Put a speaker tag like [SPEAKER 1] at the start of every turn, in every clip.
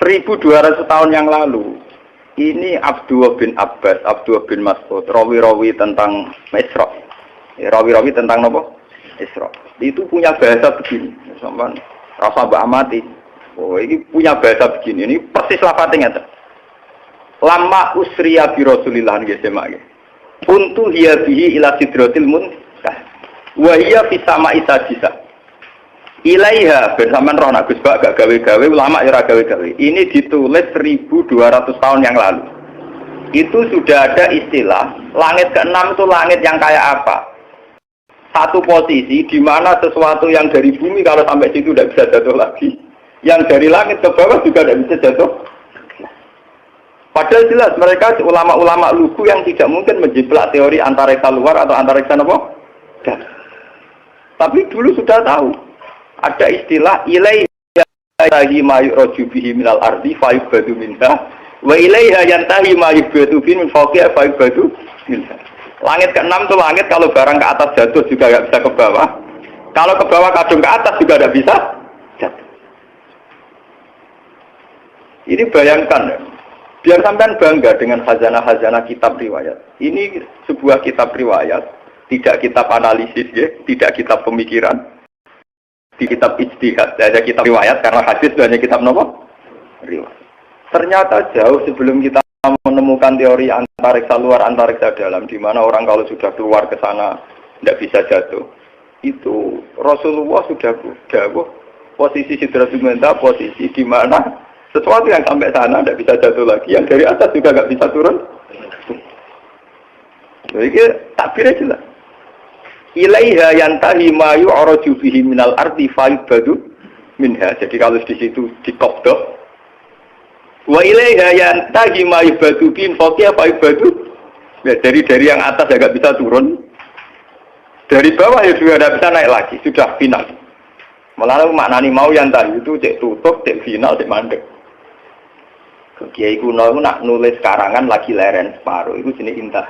[SPEAKER 1] 1200 tahun yang lalu. Ini Abdullah bin Abbas, Abdullah bin Mas'ud, rawi-rawi tentang Isra. Rawi-rawi tentang apa? Isra. Itu punya bahasa begini. Sampeyan rasa mbak amati. Oh, ini punya bahasa begini. Ini persis lafadznya ngeten. Lama usriya bi Rasulillah nggih semak. Kuntu hiya bihi ila sidratil muntah. Wa hiya fi sama'i sadisa. Ilaiha bersamaan roh nak Gus Bak gak gawe-gawe, ulama ya ora gawe-gawe. Ini ditulis 1200 tahun yang lalu. Itu sudah ada istilah langit ke-6 itu langit yang kayak apa? Satu posisi di mana sesuatu yang dari bumi kalau sampai situ tidak bisa jatuh lagi. Yang dari langit ke bawah juga tidak bisa jatuh. Padahal jelas mereka ulama-ulama lugu yang tidak mungkin menjiplak teori antariksa luar atau antariksa apa? Tapi dulu sudah tahu. Ada istilah ilaihi ma yu'raju bihi minal ardi fa yubadu minha wa ilaiha yantahi ma yubadu bihi min fawqiha fa yubadu minha. Langit ke-6 itu langit kalau barang ke atas jatuh juga tidak bisa ke bawah. Kalau ke bawah kadung ke atas juga tidak bisa jatuh. Ini bayangkan ya. Biar sampean bangga dengan khazanah-khazanah kitab riwayat. Ini sebuah kitab riwayat, tidak kitab analisis ya, tidak kitab pemikiran. Di kitab ijtihad, ada kitab riwayat karena hadis itu hanya kitab apa? Riwayat. Ternyata jauh sebelum kita menemukan teori antariksa luar, antariksa dalam, di mana orang kalau sudah keluar ke sana tidak bisa jatuh. Itu Rasulullah sudah dawuh posisi sidratul muntaha, posisi di mana sesuatu yang sampai sana tidak bisa jatuh lagi, yang dari atas juga nggak bisa turun. Jadi takbirnya jelas. Ilaiha yantahi ma yu'raju bihi minal ardi fa yubadu minha. Jadi kalau di situ dikopdok. Wa ilaiha yantahi ma yubadu bihi fawqiha fa yubadu. Ya, dari yang atas agak bisa turun. Dari bawah ya juga tidak bisa naik lagi, sudah final. Malah maknani mau yantahi itu cek tutup, cek final, cek mandek. Kiai kuno itu nak nulis karangan lagi leren separuh, itu jenis intah.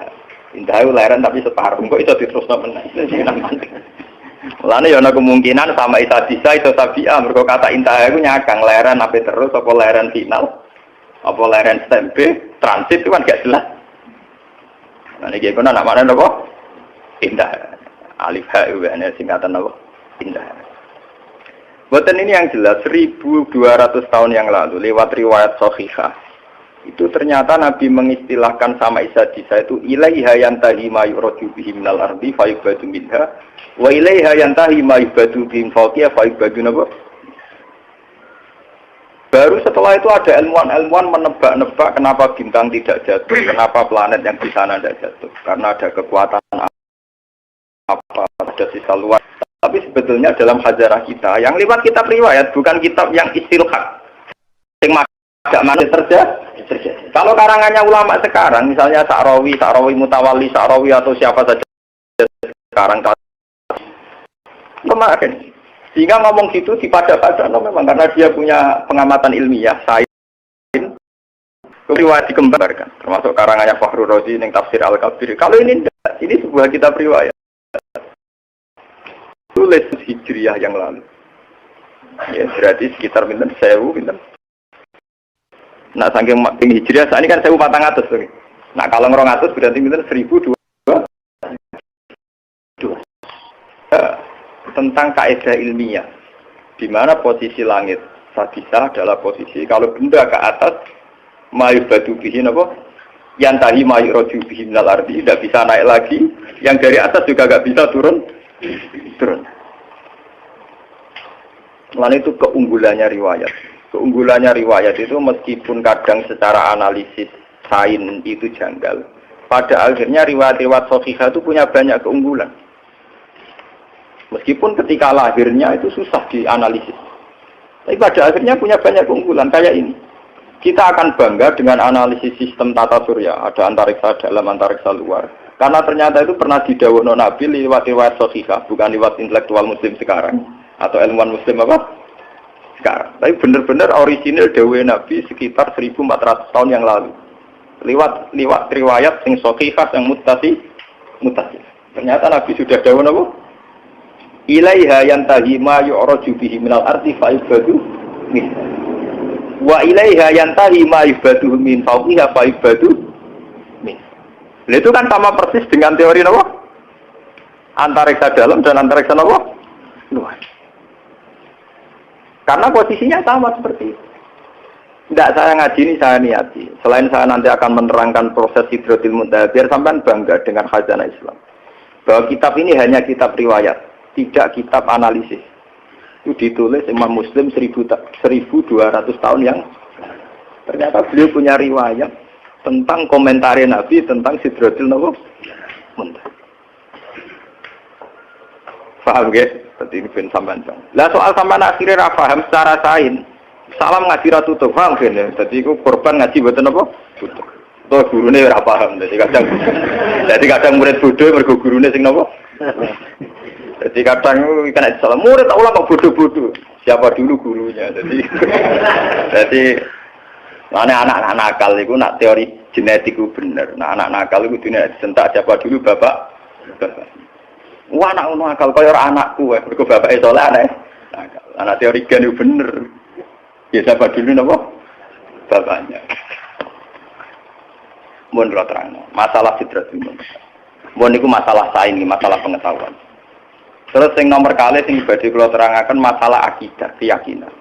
[SPEAKER 1] Indah leren tapi separuh, kok bisa diterusno meneh. Mulane ya ana kemungkinan sama isa bisa itu sabia, mergo kata intah iku nyakang leren ape terus apa leren final. Apa leren stempe, transit itu kan gak jelas. Nah iki kono nak maknane apa? Indah. Alif ha itu ana singkatan apa? Indah. Boten ini yang jelas 1200 tahun yang lalu lewat riwayat sahihah. Itu ternyata Nabi mengistilahkan sama Isa Disa itu ilaiha yantahi ma yu'raju bihi minal ardi fa yubadu minha wa ilaiha yantahi ma yubadu bihi fawqiha fa yubadu napa. Baru setelah itu ada ilmuwan-ilmuwan menebak-nebak kenapa bintang tidak jatuh, kenapa planet yang di sana tidak jatuh. Karena ada kekuatan apa, ada sisa luar. Tapi sebetulnya dalam hajarah kita yang lewat kitab riwayat, bukan kitab yang istilhaq. Yang agak mana terjadi. Kalau karangannya ulama sekarang, misalnya Sa'rawi Mutawalli, Sa'rawi atau siapa saja sekarang kemarin, sehingga ngomong gitu dipada-pada, memang karena dia punya pengamatan ilmiah, sains, riwayat dikembarkan, termasuk karangannya Fakhrur Razi yang tafsir Al-Kabir. Kalau ini tidak, ini sebuah kitab riwayat, tulis Hijriyah yang lalu, ya berarti sekitar 1000. Nah, saking Hijriah saat ini kan 1400. Nah, kalau 200 berarti mungkin 1200. Tentang kaidah ilmiah, di mana posisi langit sadisa adalah posisi kalau benda ke atas mayubadu bihi apa? Yantahi mayuraju bihi minal ardi, tidak bisa naik lagi. Yang dari atas juga nggak bisa turun. Lalu itu keunggulannya riwayat. Keunggulannya riwayat itu meskipun kadang secara analisis sains itu janggal, pada akhirnya riwayat-riwayat sahihah itu punya banyak keunggulan. Meskipun ketika lahirnya itu susah dianalisis, tapi pada akhirnya punya banyak keunggulan kayak ini. Kita akan bangga dengan analisis sistem tata surya, ada antariksa dalam, antariksa luar. Karena ternyata itu pernah didhawuhna Nabi lewat riwayat sahihah, bukan lewat intelektual muslim sekarang atau ilmuwan muslim apa? Sekarang. Tapi benar-benar orisinil dawuh Nabi sekitar 1400 tahun yang lalu. Lewat riwayat yang sahihah yang mutasil. Ternyata Nabi sudah dawuh napa? Ilaiha yantahi ma yu'raju bihi minal ardi fa yubadu. Wa ilaiha yantahi ma ibadu min fawqiha fa ibadu min. Nah, itu kan sama persis dengan teori apa? Antariksa dalam dan antariksa apa? Luar. Karena posisinya sama seperti itu. Tidak saya ngaji ini saya niati. Selain saya nanti akan menerangkan proses Sidratil Muntaha, biar sampean bangga dengan khazanah Islam. Bahwa kitab ini hanya kitab riwayat, tidak kitab analisis. Itu ditulis Imam Muslim 1200 tahun yang ternyata beliau punya riwayat tentang komentar Nabi tentang Sidratil Muntaha. Paham ya? Seperti ini ben sampean. Lah soal sampean akhirnya paham secara sains. Salam ngaji ra tutup, paham kan ya? Jadi aku korban ngaji mboten apa? Tutup. Toh gurune ora paham. Jadi kadang murid bodoh mergo gurune sing napa? Jadi kadang kena salah murid tak ulama bodoh-bodoh. Siapa dulu gurunya? Jadi mana anak-anak nakal itu nak teori genetik itu bener. Nah anak nakal itu dunia disentak siapa dulu bapak. Wah anak nakal kaya anakku, mergo bapake saleh anak. Anak teori gen itu bener. Ya siapa dulu napa? Bapaknya. Mun ora terang. Masalah Sidratul Muntaha. Mun niku masalah sains, masalah pengetahuan. Terus yang nomor kali sing badhe kula terangaken masalah akidah, keyakinan.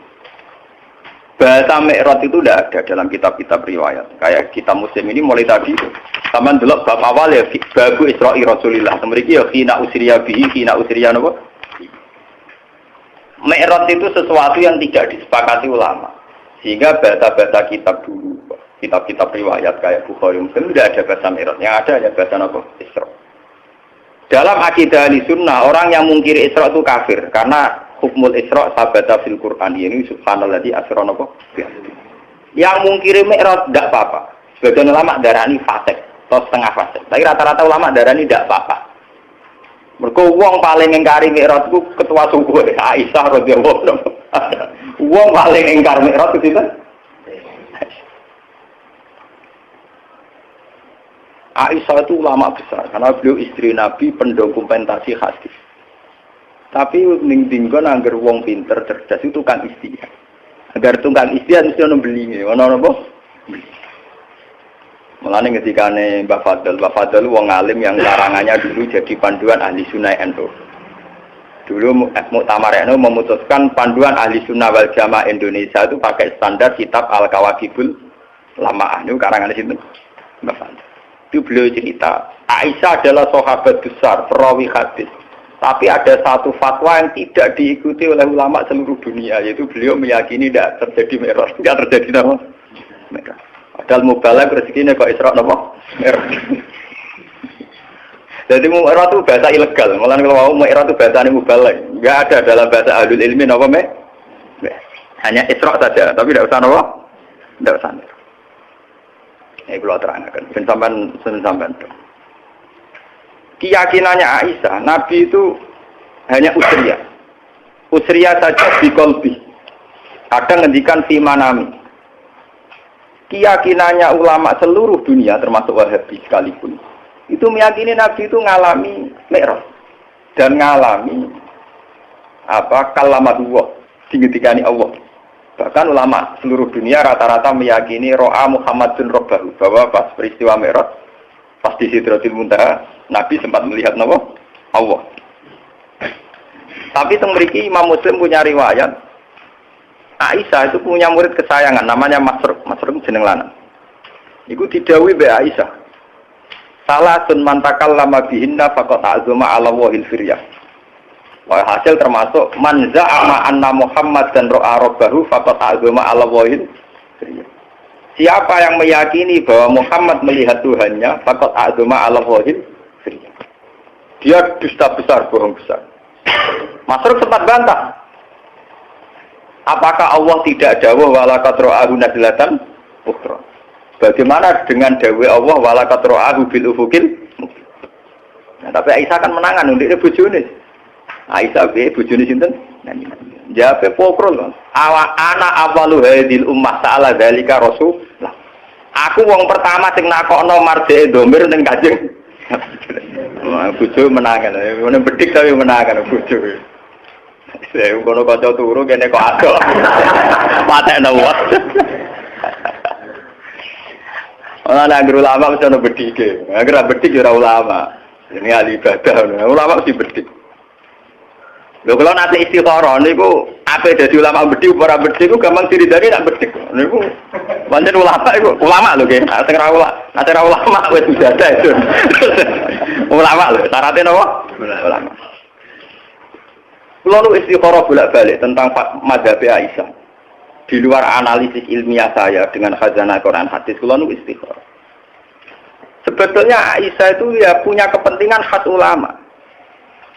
[SPEAKER 1] Bahasa Mi'raj itu tidak ada dalam kitab-kitab riwayat. Kayak kitab Muslim ini mulai tadi sampean delok bab awal ya babu Isra'i Rasulillah. Mriki ya khina usriya bihi, khina usriya napa? Mi'raj itu sesuatu yang tidak disepakati ulama. Sehingga bahasa-bahasa kitab dulu, kitab-kitab riwayat kayak Bukhari Muslim tidak ada bahasa Mi'raj. Yang ada hanya bahasa apa? Isra. Dalam akidah Ahlussunnah, orang yang mungkiri Isra itu kafir karena hukmul Isra sabata fil Quran. Ini subhanalladzi asra napa? Yang mungkiri Mi'raj tidak apa-apa. Sebagian ulama darani fasik atau setengah fasik. Tapi rata-rata ulama darani tidak apa-apa. Mergo wong paling ngingkari Mi'raj ku ketua suku Aisyah radhiyallahu anha. Wong paling ingkar Mi'raj itu sinten? Aisyah itu ulama besar karena beliau istri Nabi pendokumentasi hadis. Tapi ning dinggon angger wong pinter cerdas itu tukang istihad. Agar tukang istihad mesti ono belinge, ono apa? Mulane ketikane Mbah Fadl wong alim yang larangannya dulu jadi panduan ahli sunnah NU. Dulu Muktamar NU memutuskan panduan ahli sunnah wal jamaah Indonesia itu pakai standar kitab Al-Kawakibul Lamaah. Itu karangan sinten? Mbah Fadl. Itu beliau cerita, Aisyah adalah sahabat besar, perawi hadis. Tapi ada satu fatwa yang tidak diikuti oleh ulama seluruh dunia, yaitu beliau meyakini tidak terjadi Mi'raj, tidak terjadi apa? Mi'raj. Padahal mubalagh rezekinya kok Isra apa? Mi'raj. Jadi Mi'raj itu bahasa ilegal, malah kalau mau Mi'raj itu bahasa mubalagh, nggak ada dalam bahasa ahlul ilmi apa hanya Isra saja, tapi tidak usah apa? Tidak usah. Ini kalau terangkan, sampai keyakinannya Aisyah, Nabi itu hanya usriyah. Usriyah saja di kolbi. Kadang ngendikan fi manami. Keyakinannya ulama seluruh dunia, termasuk Wahabi sekalipun, itu meyakini Nabi itu ngalami Mi'raj dan ngalami kalamatullah, digetikani Allah. Bahkan ulama seluruh dunia rata-rata meyakini ro'a Muhammadun Rabbahu, bahwa pas peristiwa Mi'raj, pas di Sidratil Muntaha, Nabi sempat melihat Allah. Tapi mriki Imam Muslim punya riwayat, Aisyah itu punya murid kesayangan, namanya Masruk jeneng lanang. Iku didhawuhi mbek Aisyah. Salasun mantakal lama bihinna faqat azuma ala wahil firyah. Wah, hasil termasuk man za'ama anna Muhammad dan ro'a rabbahu faqad azama ala wahid. Siapa yang meyakini bahwa Muhammad melihat Tuhannya faqad azama ala wahid. Dia dusta besar, bohong besar. Masruk sempat bantah. Apakah Allah tidak dawuh walaqad ra'ahu nazlatan ukhra? Bagaimana dengan dawuh Allah walaqad ra'ahu bil ufuqil? Nah, tapi Aisyah kan menangan ndek bojone. Aisyah be bojone sinten? Jawabe pokrol. Ana awalu hadil ummah ta'ala dzalika rasul. Aku wong pertama sing nakokno marjeke domir ning Kanjeng. Bojo menangan. Ngene bedik tapi menangan bojo. Saya kono kanca turu kene kok adol. Patekno wae. Ora ana ulama mesti ono bedike. Agar bedik ora ulama. Ini ahli ibadah. Ulama mesti bedik. Lho kalau nanti istikharah niku ape dadi ulama bedik ora bedik ku gampang diridani nak bedik. Niku pancen ulama iku ulama lho nggih. Sing ora ulama wis ibadah itu. Ulama lho, syaratnya napa? Ulama. Kulo nu istikharah bolak-balik tentang mazhab Aisyah. Di luar analisis ilmiah saya dengan khazanah Quran hadis, kulo nu istikharah. Sebetulnya Aisyah itu ya punya kepentingan khas ulama.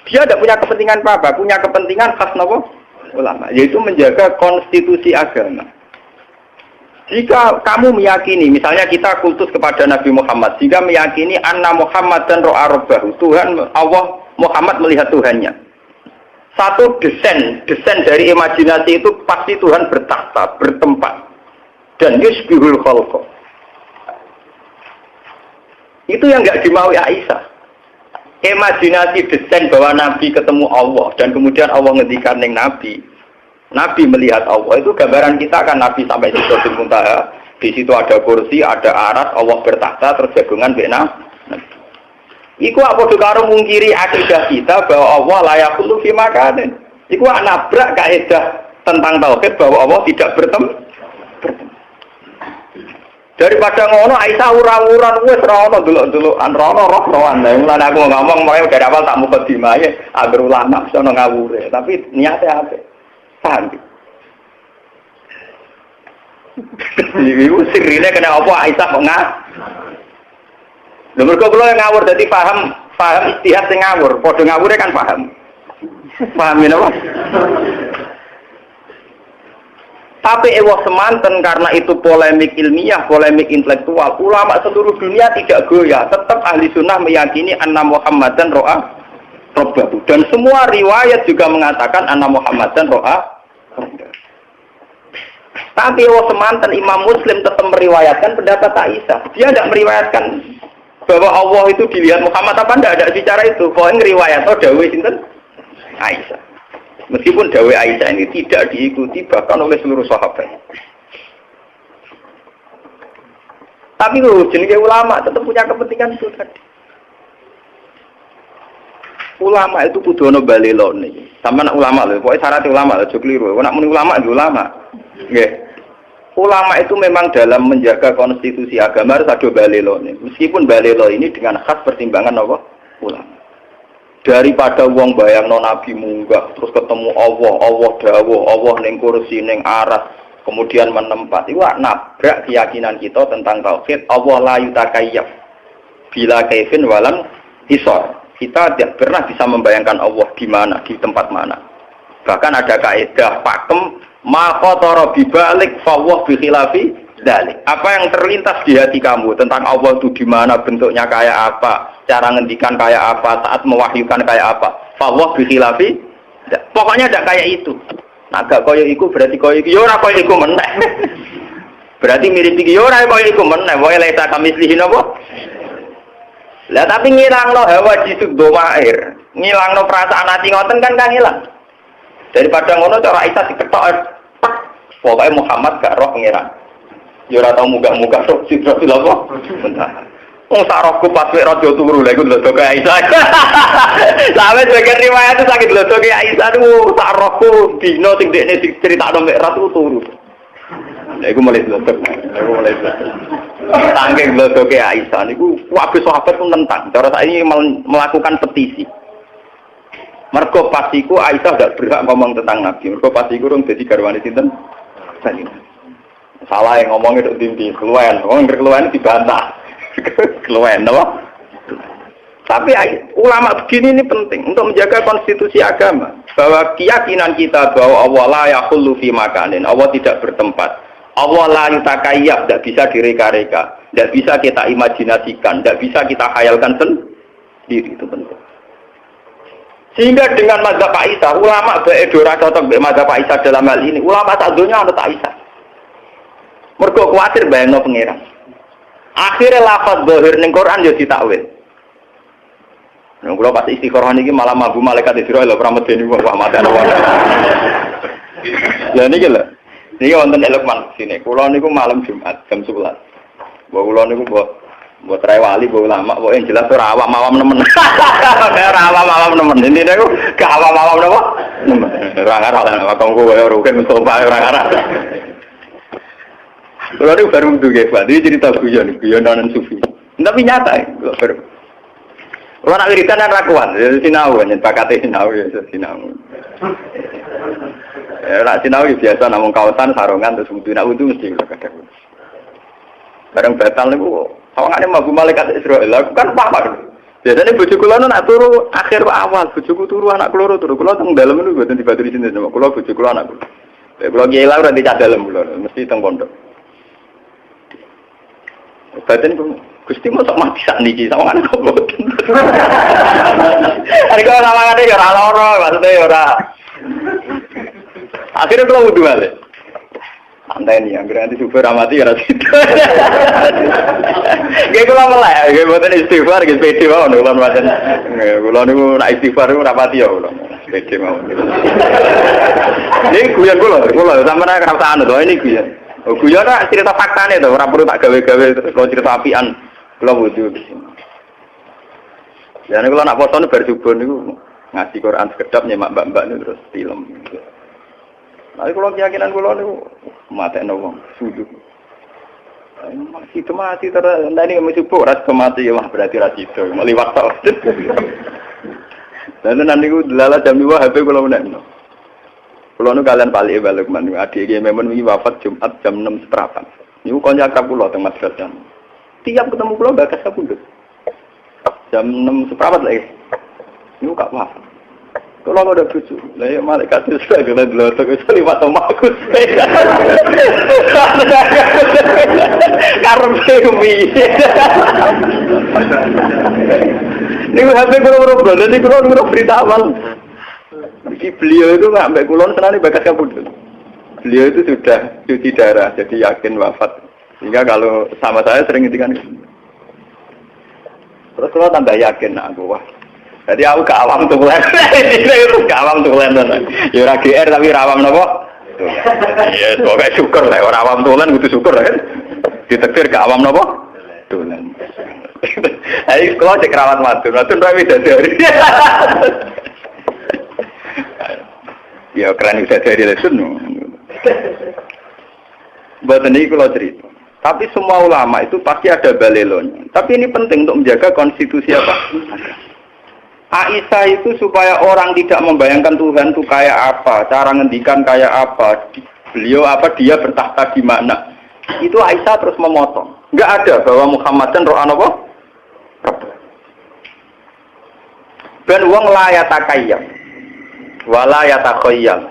[SPEAKER 1] Dia tidak punya kepentingan apa, punya kepentingan khas napa? Ulama, yaitu menjaga konstitusi agama. Jika kamu meyakini, misalnya kita kultus kepada Nabi Muhammad, jika meyakini anna Muhammad dan ro'a rabbahu, Tuhan Allah Muhammad melihat Tuhannya. Satu desain dari imajinasi itu pasti Tuhan bertakhta, bertempat, dan yusbihul khalqa. Itu yang nggak dimaui Aisyah. Imajinasi desain bahwa Nabi ketemu Allah dan kemudian Allah ngendikan ning Nabi. Nabi melihat Allah itu gambaran kita kan Nabi sampai di Sidratul Muntaha. Di situ ada kursi, ada aras, Allah bertakhta terus jagungan bena. Iku apa karo mungkiri akidah kita bahwa Allah layak kullu fi makanin. Iku nabrak kaidah tentang tauhid bahwa Allah tidak bertemu. Daripada ngono Aisyah urang-urang wis ora ono delok-delokan rono roh-rohan. Mulane aku ngomong mulai dari awal tak mukadimah ya agar ulama sono ngawure, tapi niate apik. Paham? Iku sirine kena apa Aisyah kok lho mergo kula ngawur dadi paham istihad sing ngawur, padha ngawure kan paham. Paham ya napa? Tapi ewa semanten karena itu polemik ilmiah, polemik intelektual. Ulama seluruh dunia tidak goyah, tetap ahli sunnah meyakini anna Muhammadan ro'a rabbahu. Dan semua riwayat juga mengatakan anna Muhammadan ro'a rabbahu. Tapi ewa semanten Imam Muslim tetap meriwayatkan pendapat Aisyah. Dia tidak meriwayatkan bahwa Allah itu dilihat Muhammad apa ada bicara itu. Pokoknya ngeriwayat dawuh sinten Aisyah. Meskipun dawuh Aisyah ini tidak diikuti bahkan oleh seluruh sahabat. Tapi loh jenenge ulama tetap punya kepentingan itu tadi. Ulama itu kudu ono balelone. Sampeyan ulama lho, pokoke syarat ulama lho aja kliru. Nek muni ulama ya ulama. Nggih. Ulama itu memang dalam menjaga konstitusi agama harus ada balelone. Meskipun balelo ini dengan khas pertimbangan apa? Ulama. Daripada wong bayangno Nabi munggah terus ketemu Allah dawuh, Allah ning kursi ning aras, kemudian menempat. Iku nabrak keyakinan kita tentang tauhid. Allah la yutakayyaf bila kaifin walam hisar. Kita tidak pernah bisa membayangkan Allah di mana, di tempat mana. Bahkan ada kaidah pakem ma khatara bibalik fawwah bi khilafi dzalik. Apa yang terlintas di hati kamu tentang Allah itu di mana, bentuknya kayak apa, cara ngendikan kayak apa, saat mewahyukan kayak apa. Fawwah bi khilafi. Pokoknya tidak kayak itu. Nah, gak koyo iku berarti koyo iku ya ora koyo iku meneh. Berarti mirip iki ya ora koyo iku meneh. Wae leta kamislihi napa? Lah tapi ngilangno hawa jisuk domair. Ngilangno perasaan ati ngoten kan hilang. Daripada ngono cara Aisyah diketok pokoknya Muhammad gak roh pengiran. Ya ora tau muga-muga roh Sidratul apa? Bentar. Wong sak rohku pas wek raja turu lha iku ndodoke Aisyah. Sampe sebagian riwayat itu sakit ndodoke Aisyah tuh sak rohku dino sing dekne diceritakno mek ratu turu. Lha iku mulai ndodok. Tangking ndodoke Aisyah niku kabeh sahabat ku nentang. Cara saiki melakukan petisi. Mergo pasiku Aisyah tidak berhak ngomong tentang Nabi. Mergo pasiku rung dadi garwane sinten? Salah yang ngomongnya itu dinti keluwen. Wong keluwen dibantah. Keluwen apa? Tapi ulama begini ini penting untuk menjaga konstitusi agama. Bahwa keyakinan kita bahwa Allah la yakhullu fi makanin. Allah tidak bertempat. Allah la yutakayyaf, tidak bisa direka-reka. Tidak bisa kita imajinasikan, tidak bisa kita khayalkan sendiri. Itu penting. Sehingga dengan mazhab Aisyah, ulama beredora cocok dengan mazhab Aisyah dalam hal ini. Ulama sadunya anut Aisyah. Mergo kuatir bayangno pangeran. Akhirnya lafaz zahir ning Quran yo ditakwil. Kula pas istikharah niki malah mabuk malaikat Israil lho pramedeni wah mate ana wong. Lah niki lho. Niki wonten Lukman sini. Kula niku malam Jumat jam 11. Mbok kula niku mbok trai wali mbok ulama kok yang jelas ora awam-awam nemen. Ora awam-awam nemen. Intine niku gak awam-awam napa? Nemen. Ora ngarah kanggo kowe rugen Mustofa ora ngarah. Kula niku baru nduwe Pak. Iki cerita guyonan sufi. Tapi nyata kok baru. Kula nak wiridan ra kuat, sinau nyen bakate sinau ya sinau. Nak sinau biasa namung kaosan sarungan terus wudu nak wudu mesti kadang. Bareng batal niku sawangane mabuk malaikat Israil. Aku kan paham. Biasane bojo kula nak turu akhir awal, bojoku turu anak kula turu. Kula teng dalem niku mboten dibaturi sinten sama kula bojo kula anak kula. Kula kiai lah ora dicak dalem kula, mesti teng pondok. Badan Gusti mosok mati sak niki sawangane kok mboten. Arek ora sawangane ya ora lara, maksudnya ya ora. Akhirnya kula wudu balik. Santai nih, yang nanti super amati ya rasih. Gak kula melek, gak buatan istighfar, gak pede mau nih kula macam. Kula nih nak istighfar itu rapati ya kula. Pede mau. Ini guyon kula sama nak kerasaan tuh ini guyon. Guyon nak cerita fakta nih tuh, orang perlu tak gawe-gawe kalau cerita apian, kula wudu. Jadi kula nak foto nih bersubuh nih ngasih Quran sekedap nyemak mbak-mbak nih terus film. Tapi kalau keyakinan kula niku matekno wong sujud. Masih mati terus ndane mesti ora mati ya mah berarti ra sido meliwat tok. Dan nanti ku delala jam 2 HP kula menekno. Kula nu kalian balik balik men adik iki memang wingi wafat Jumat jam 6.00. Niku kanca akrab kula teng madrasah. Tiap ketemu kula bakas kapundhut. Jam 6.00 lagi. Niku gak wafat. Kalau nggak ada cucu, lah ya malaikat itu sudah kena gelotok itu lewat omaku. Karena bumi. Ini HP kurang jadi kurang berita awal. Jadi beliau itu nggak sampai kulon senang bakas kabut. Beliau itu sudah cuci darah, jadi yakin wafat. Sehingga kalau sama saya sering ngintikan. Terus kalau tambah yakin, aku wah. Jadi aku gak awam tuh bulan, itu gak awam tuh bulan ya ora GR tapi rawam nopo. Iya, pokoknya syukur lah, orang awam tuh bulan butuh syukur lah kan. Ditektir gak awam nopo. Tulan. Ayo kalau cek rawat matun rawi dari. Ya keren bisa dari lesun. Buat ini kalau cerita. Tapi semua ulama itu pasti ada balelonya. Tapi ini penting untuk menjaga konstitusi apa? Aisyah itu supaya orang tidak membayangkan Tuhan itu kayak apa, cara ngendikan kayak apa, beliau apa, dia bertahta di mana. Itu Aisyah terus memotong. Enggak ada bahwa Muhammad dan roh apa? Ben wong la yatakayyam wala yatakhayyam.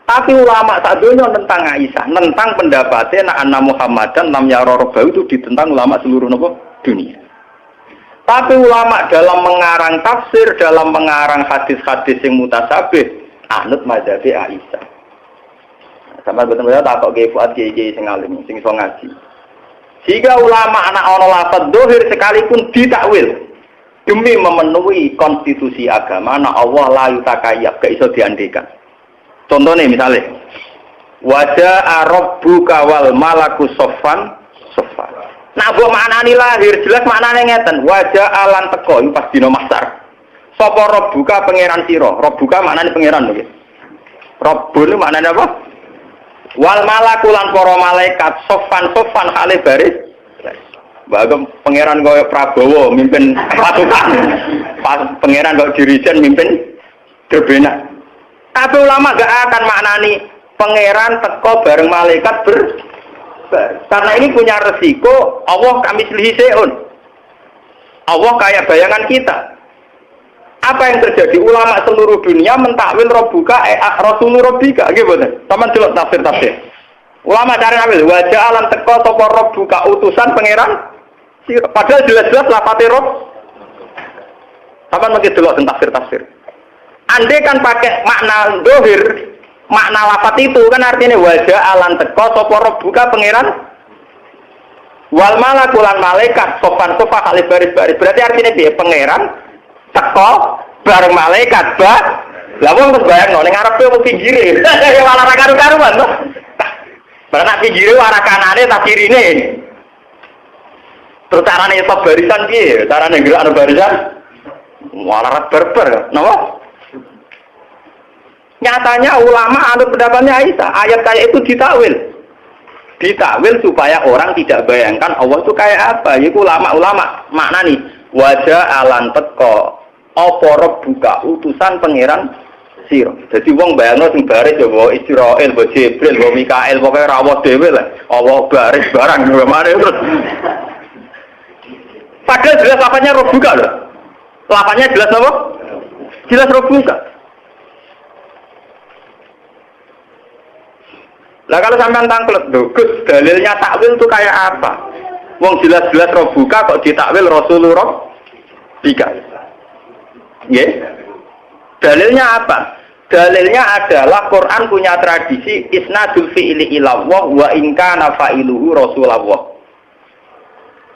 [SPEAKER 1] Tapi ulama sak donya tentang Aisyah, tentang pendapatnya anak Muhammad dan lam yara rabbahu itu ditentang ulama seluruh dunia. Tapi ulama dalam mengarang tafsir, dalam mengarang hadis-hadis yang mutasabih, anut mazhab Aisyah. Sampai betul-betul tak kok Fuad kiai sing alim, sing iso ngaji. Jika ulama anak ana lafaz dohir sekalipun ditakwil demi memenuhi konstitusi agama, anak Allah la yutakayyab, gak iso diandekan. Contohnya misalnya, wajah rabbuka wal malaku soffan soffan. Nah, buat maknani lahir jelas maknane ngeten. Wajah alan teko itu pas dina mahsyar. Sapa rabbuka pangeran sira? Rabbuka maknane pangeran lho. Rabbun maknane apa? Wal malaku lan para malaikat soffan hale baris. Bagem pangeran koyo Prabowo mimpin pasukan. Pangeran kok dirijen mimpin Drebena. Tapi ulama gak akan maknani pangeran teko bareng malaikat karena ini punya resiko Allah kami selihi seun. Allah kayak bayangan kita. Apa yang terjadi? Ulama seluruh dunia mentakwil Rabbuka Rasulur Rabbika gitu. Sama delok tafsir. Ulama cari ambil wajah alam teko sapa Rabbuka utusan pangeran. Padahal jelas-jelas lafate Rabb. Sama mungkin delok tafsir. Andai kan pakai makna dohir, makna lafat itu kan artinya wajah alan teko sapa rabbuka pangeran. Wal malakulan malaikat sopan-sofa kali baris-baris. Berarti artinya dia pangeran teko bareng malaikat lah wong terus bayangno ning ngarepe wong pinggire. Ya malah ra karu-karuan to. Bareng nak pinggire arah kanane tak kirine. Terus carane iso barisan piye? Carane gerak barisan malah berber. Napa? Nyatanya ulama anut pendapatnya Aisyah, ayat kayak itu ditakwil supaya orang tidak bayangkan Allah itu kayak apa. Yaitu ulama-ulama makna nih wajah alan teko oporob buka utusan pangeran siro. Jadi wong bayangno sing baris ya wa Israil, wa Jibril, wa Mikail, pokoke rawuh dhewe lah. Allah baris barang gimana terus. Padahal jelas lapannya roh buka loh. Lapannya jelas apa? Jelas roh buka. Lah kalau sampean tangklet, Gus, dalilnya takwil itu kayak apa? Wong jelas-jelas roh buka kok ditakwil Rasulullah tiga. Nggih. Dalilnya apa? Dalilnya adalah Quran punya tradisi isnadul fi'li ilallah wa in kana fa'iluhu Rasulullah.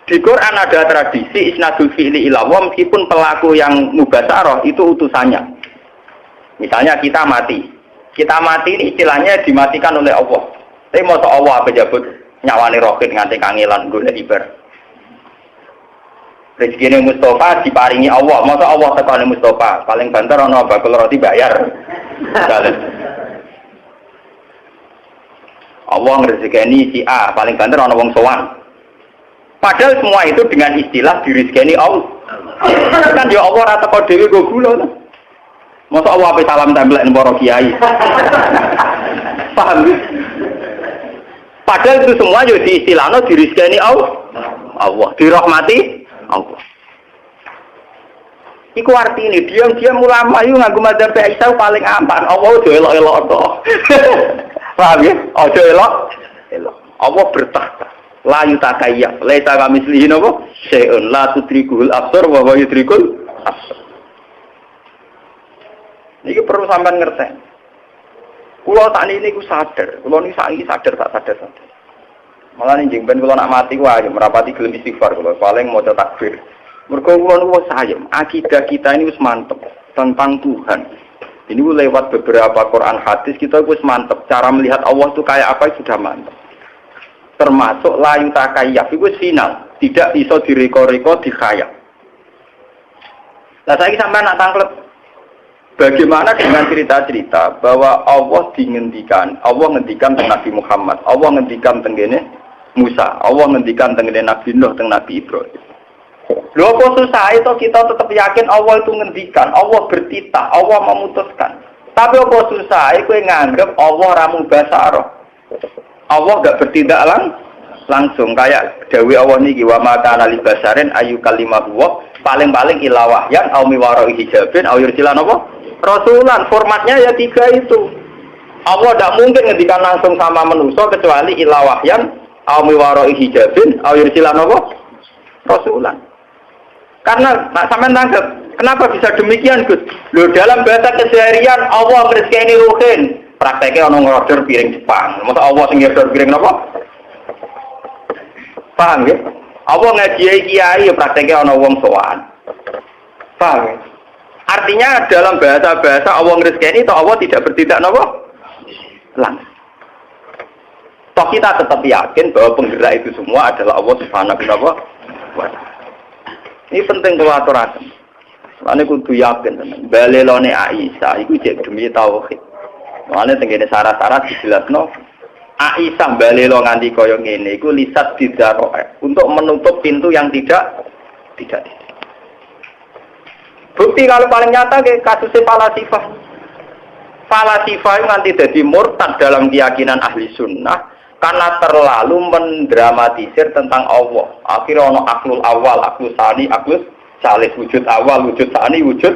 [SPEAKER 1] Di Quran ada tradisi isnadul fi'li ilallah meskipun pelaku yang mubasyarah itu utusannya. Misalnya kita mati. Kita mati ini istilahnya dimatikan oleh Allah. Tapi masa Allah pejabat nyawani roket nganti kangelan golek ibar. Rezekine Mustafa diparingi Allah. Masa Allah tekane Mustafa paling banter ana bakul roti bayar. Allah ngrezekeni si A paling banter ana wong sowan. Padahal semua itu dengan istilah dirizkeni Allah. Kan ya Allah ora teko dhewe go gula. Masa Allah ape salam templek para kiai. Paham? Padahal itu semua yo diistilahno dirizkeni Allah, dirahmati Allah. Iku artine diam-diam ulama yo nganggo madzhab Aisyah paling aman. Allah ojo elok-elok to. Paham ya? Ojo elok. Allah bertakhta. La yutakayyaf, laisa kamislihi napa? Syai'un la tudrikul absar wa huwa yudrikul absar. Ini perlu sampean ngerti. Kulo tak ini ku sadar, kulo ini sadar. Malah nih jengben kulo nak mati ku ayo merapati gelem istighfar kulo, paling mau takbir. Mergo kulo niku sayem, akidah kita ini wis mantep tentang Tuhan. Ini lewat beberapa Quran hadis kita wis mantep, cara melihat Allah itu kayak apa sudah mantep. Termasuk layu takayyaf itu final, tidak bisa direko-reko dikhayal. Lah saiki sampean nak tangklet bagaimana dengan cerita-cerita bahwa Allah ngendikan tentang Nabi Muhammad, Allah ngendikan tentang Musa, Allah ngendikan tentang Nabi Nuh, tentang Nabi Ibrahim. Lho kok susah itu kita tetap yakin Allah itu ngendikan, Allah bertitah, Allah memutuskan. Tapi apa susah kowe nganggep Allah ramu basaro. Allah enggak bertindak langsung kayak dawe Allah niki wa ma kana li basarin ayu kalimahu paling-paling ila wahyan au miwaro hijabin au yursilan apa? Rasulan, formatnya ya tiga itu. Allah tidak mungkin ngendikan langsung sama manusia kecuali ila wahyan au miwaro hijabin au yursilan apa? Rasulan. Karena sampean nangkep, kenapa bisa demikian, Gus? Loh dalam bahasa keseharian Allah rezekine ruhin, prakteknya ono ngorder piring Jepang. Masa Allah sing ngorder piring napa? Paham ya? Allah ngaji kiai prakteknya ono wong sowan. Paham ya? Artinya dalam bahasa-bahasa Allah ngrezekeni atau Allah tidak bertindak napa? Langsung. Toh kita tetap yakin bahwa penggerak itu semua adalah Allah Subhanahu wa taala. Ini penting kalau aturaken. Soalnya kudu yakin tenan. Balelone Aisyah iku jek demi tauhid. Soalnya tengene syarat-syarat dijelasno Aisyah balelo nganti kaya ngene iku lisat didaroe untuk menutup pintu yang tidak. Bukti kalau paling nyata kayak kasusnya Falasifah. Falasifah itu nanti jadi murtad dalam keyakinan ahli sunnah karena terlalu mendramatisir tentang Allah. Akhirnya ono aklul awal, aklul sani, aklul salih, wujud awal, wujud sani, wujud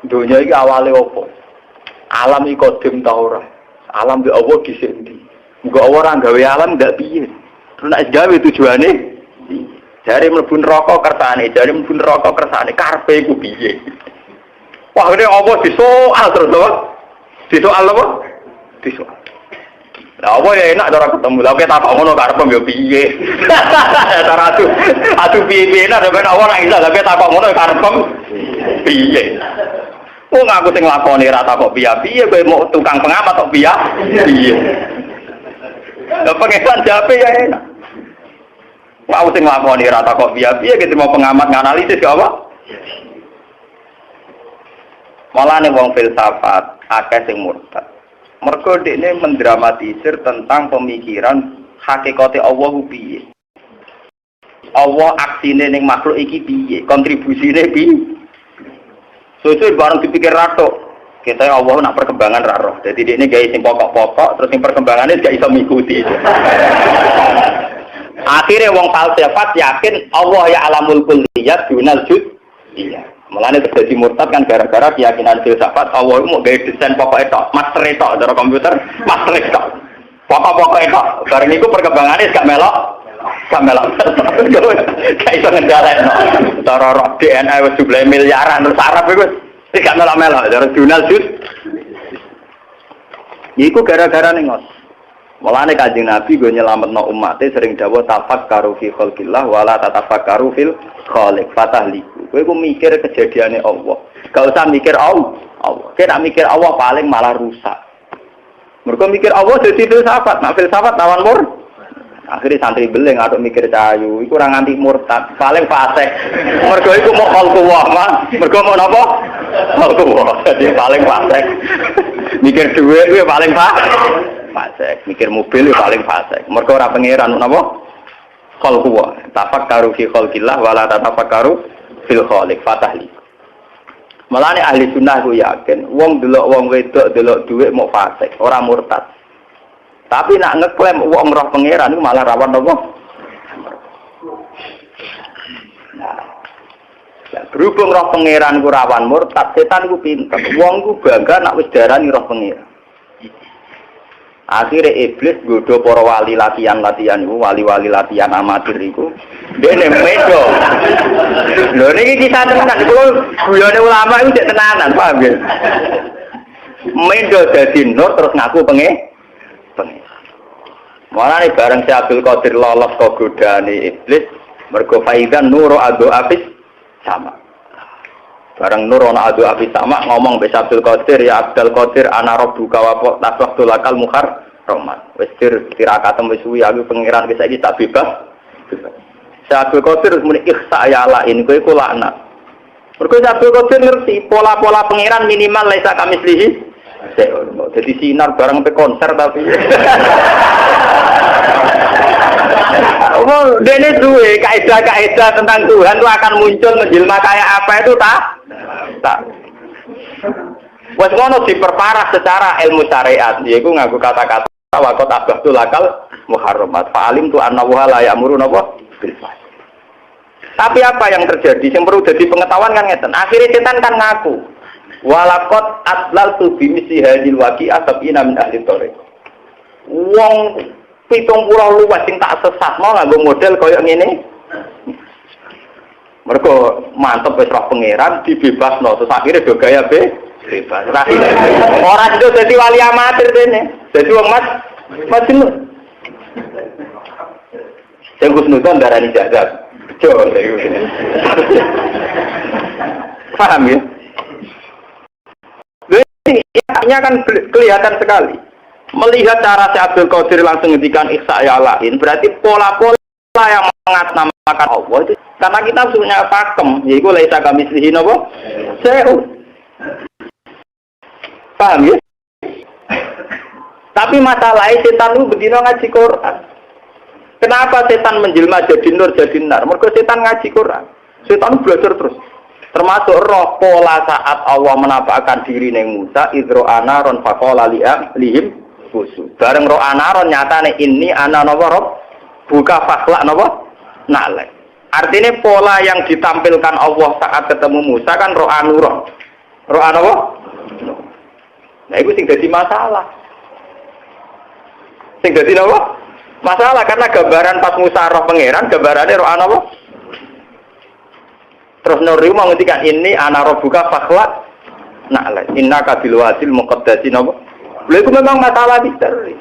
[SPEAKER 1] dunia ini awalnya apa? Alam ini kodim tau ora. Alam di Allah disendi. Muga orang gawe alam ndak piye. Terus nek gawe tujuane jare mlebu neraka kersane, jare mlebu neraka kersane karepe iku piye. Wah, ini Allah disoal terus to. Disoal apa? Disoal. Lah apa ya enak cara ketemu. Lah kita kok ngono karepem yo piye. Cara adu piye-piye nek ben ora iso lah kita kok ngono karepem piye. Wong aku sing lakoni ra kok piye-piye kowe mau tukang pengamat kok piye. Lah pengesan jape ya enak. Aku sing lakoni ra kok piye-piye gitu mau pengamat nganalisis gak apa. Malah nih wong filsafat akeh sing murtad. Mergo dekne mendramatisir tentang pemikiran hakikate Allah piye. Allah aksine ning makhluk iki piye, kontribusine piye. Sesuk bareng dipikir ratok. Kita Allah nak perkembangan ra roh. Dadi dekne gawe sing pokok-pokok terus sing perkembangannya gak iso mikuti. Akhirnya wong falsafat yakin Allah ya alamul kulliyat dunal juz. Iya. Mulane terjadi murtad kan gara-gara keyakinan filsafat Allah mau gawe desain pokok etok, master etok cara komputer, master etok. Pokok-pokok etok. Bareng iku perkembangannya gak melok. Gak iso ngendhalekno. Cara roh DNA wis jumlah miliaran terus saraf iku gak melok-melok cara dunal juz. Iku gara-gara ning ngos. Mulane Kanjeng Nabi go nyelametno umate sering dawuh tafakkaru fi khalqillah wala tatafakkaru fil khaliq fatahliku. Kowe ku mikir kejadiane Allah. Gak usah mikir Allah. Kira mikir Allah paling malah rusak. Mergo mikir Allah dadi filsafat, nak filsafat lawan mur. Akhirnya santri beling atau mikir cahayu, iku ora nganti murtad, paling fasik. Mergo iku mau khalqullah, mah. Mergo mau napa? Khalqullah. Dadi paling fasik. Mikir dhuwit kuwi paling fasik. Mikir mobil paling fasik. Mergo ora pangeran napa? Khalqullah. Tafakkaru fi khalqillah wala tatafakkaru fil khaliq fatahli. Malane ahli sunnah ku yakin wong delok wong wedok delok dhuwit mau fasik, ora murtad. Tapi nak ngeklaim wong roh pangeran iku malah rawan apa? Nah, berhubung roh pangeran ku rawan murtad, setan ku pinter. Wong ku bangga nak wis darani roh pangeran. Akhirnya iblis godo para wali latihan itu, wali-wali latihan amatir itu. Dene medo. Lho niki kisah tenan, kulo guyone ulama itu cek tenanan, paham ya? Medo dadi nur terus ngaku pengen. Mulane bareng si Abdul Qadir lolos kok godane iblis, mergo faizan nuru adu afis sama. Bareng nur ana adu afis sama ngomong be Abdul Qadir ya Abdul Qadir ana rabbuka wa tasawwatu lakal mukhar rahmat. Wis tirakatem wis suwi aku pangeran wis saiki tak bebas. Si Abdul Qadir wis muni ikhsa ya lain kowe iku laknat. Mergo si Abdul Qadir ngerti pola-pola pangeran minimal laisa kamislihi. Jadi sinar bareng pe konser tapi. Oh, dene duwe kaidah-kaidah tentang Tuhan itu akan muncul menjelma kayak apa itu tak. Wes ngono diperparah secara ilmu syariat, yaiku nganggo kata-kata waqat abdul lakal muharramat. Fa'alim tu anna wa la ya'muru napa bil fahsy. Tapi apa yang terjadi? Yang perlu jadi pengetahuan kan ngeten. Akhirnya setan kan ngaku. Walaqad adlaltu bimisi hadil waqi'ah sab'ina min ahli thariq. Wong 70 luwes sing tak sesatno nganggo model kaya ngene. Mergo mantep wis roh pangeran dibebasno terus akhire do gaya bebas. Ora itu dadi wali amatir dene. Dadi wong Majnun. Sing Husnudon darani jagat. Jo iku. Paham ya? Ini kan kelihatan sekali. Melihat cara si Abdul Qadir langsung ngendikan ihsa ya lain, berarti pola-pola yang mengatasnamakan Allah itu karena kita punya pakem, yaitu laisa kamislihi napa? Sehu. Paham ya? Tapi masalahnya setan itu bedino ngaji Quran. Kenapa setan menjelma jadi nur jadi nar? Mergo setan ngaji Quran. Setan belajar terus. Termasuk roh pola saat Allah menampakkan diri neng Musa idro anaron faqala lihim khusus. Bareng roh anaron nyatane ini ana napa roh buka fakhlak napa nalek. Artinya pola yang ditampilkan Allah saat ketemu Musa kan roh anuron. Roh anapa? Nah itu sing dadi masalah. Sing dadi napa? Masalah karena gambaran pas Musa roh pangeran gambarane roh anapa? Terus Nuri mau ngendikan ini ana rabbuka fakhlak na'la innaka bil wadil muqaddasi napa. Lha iku memang masalah misteri.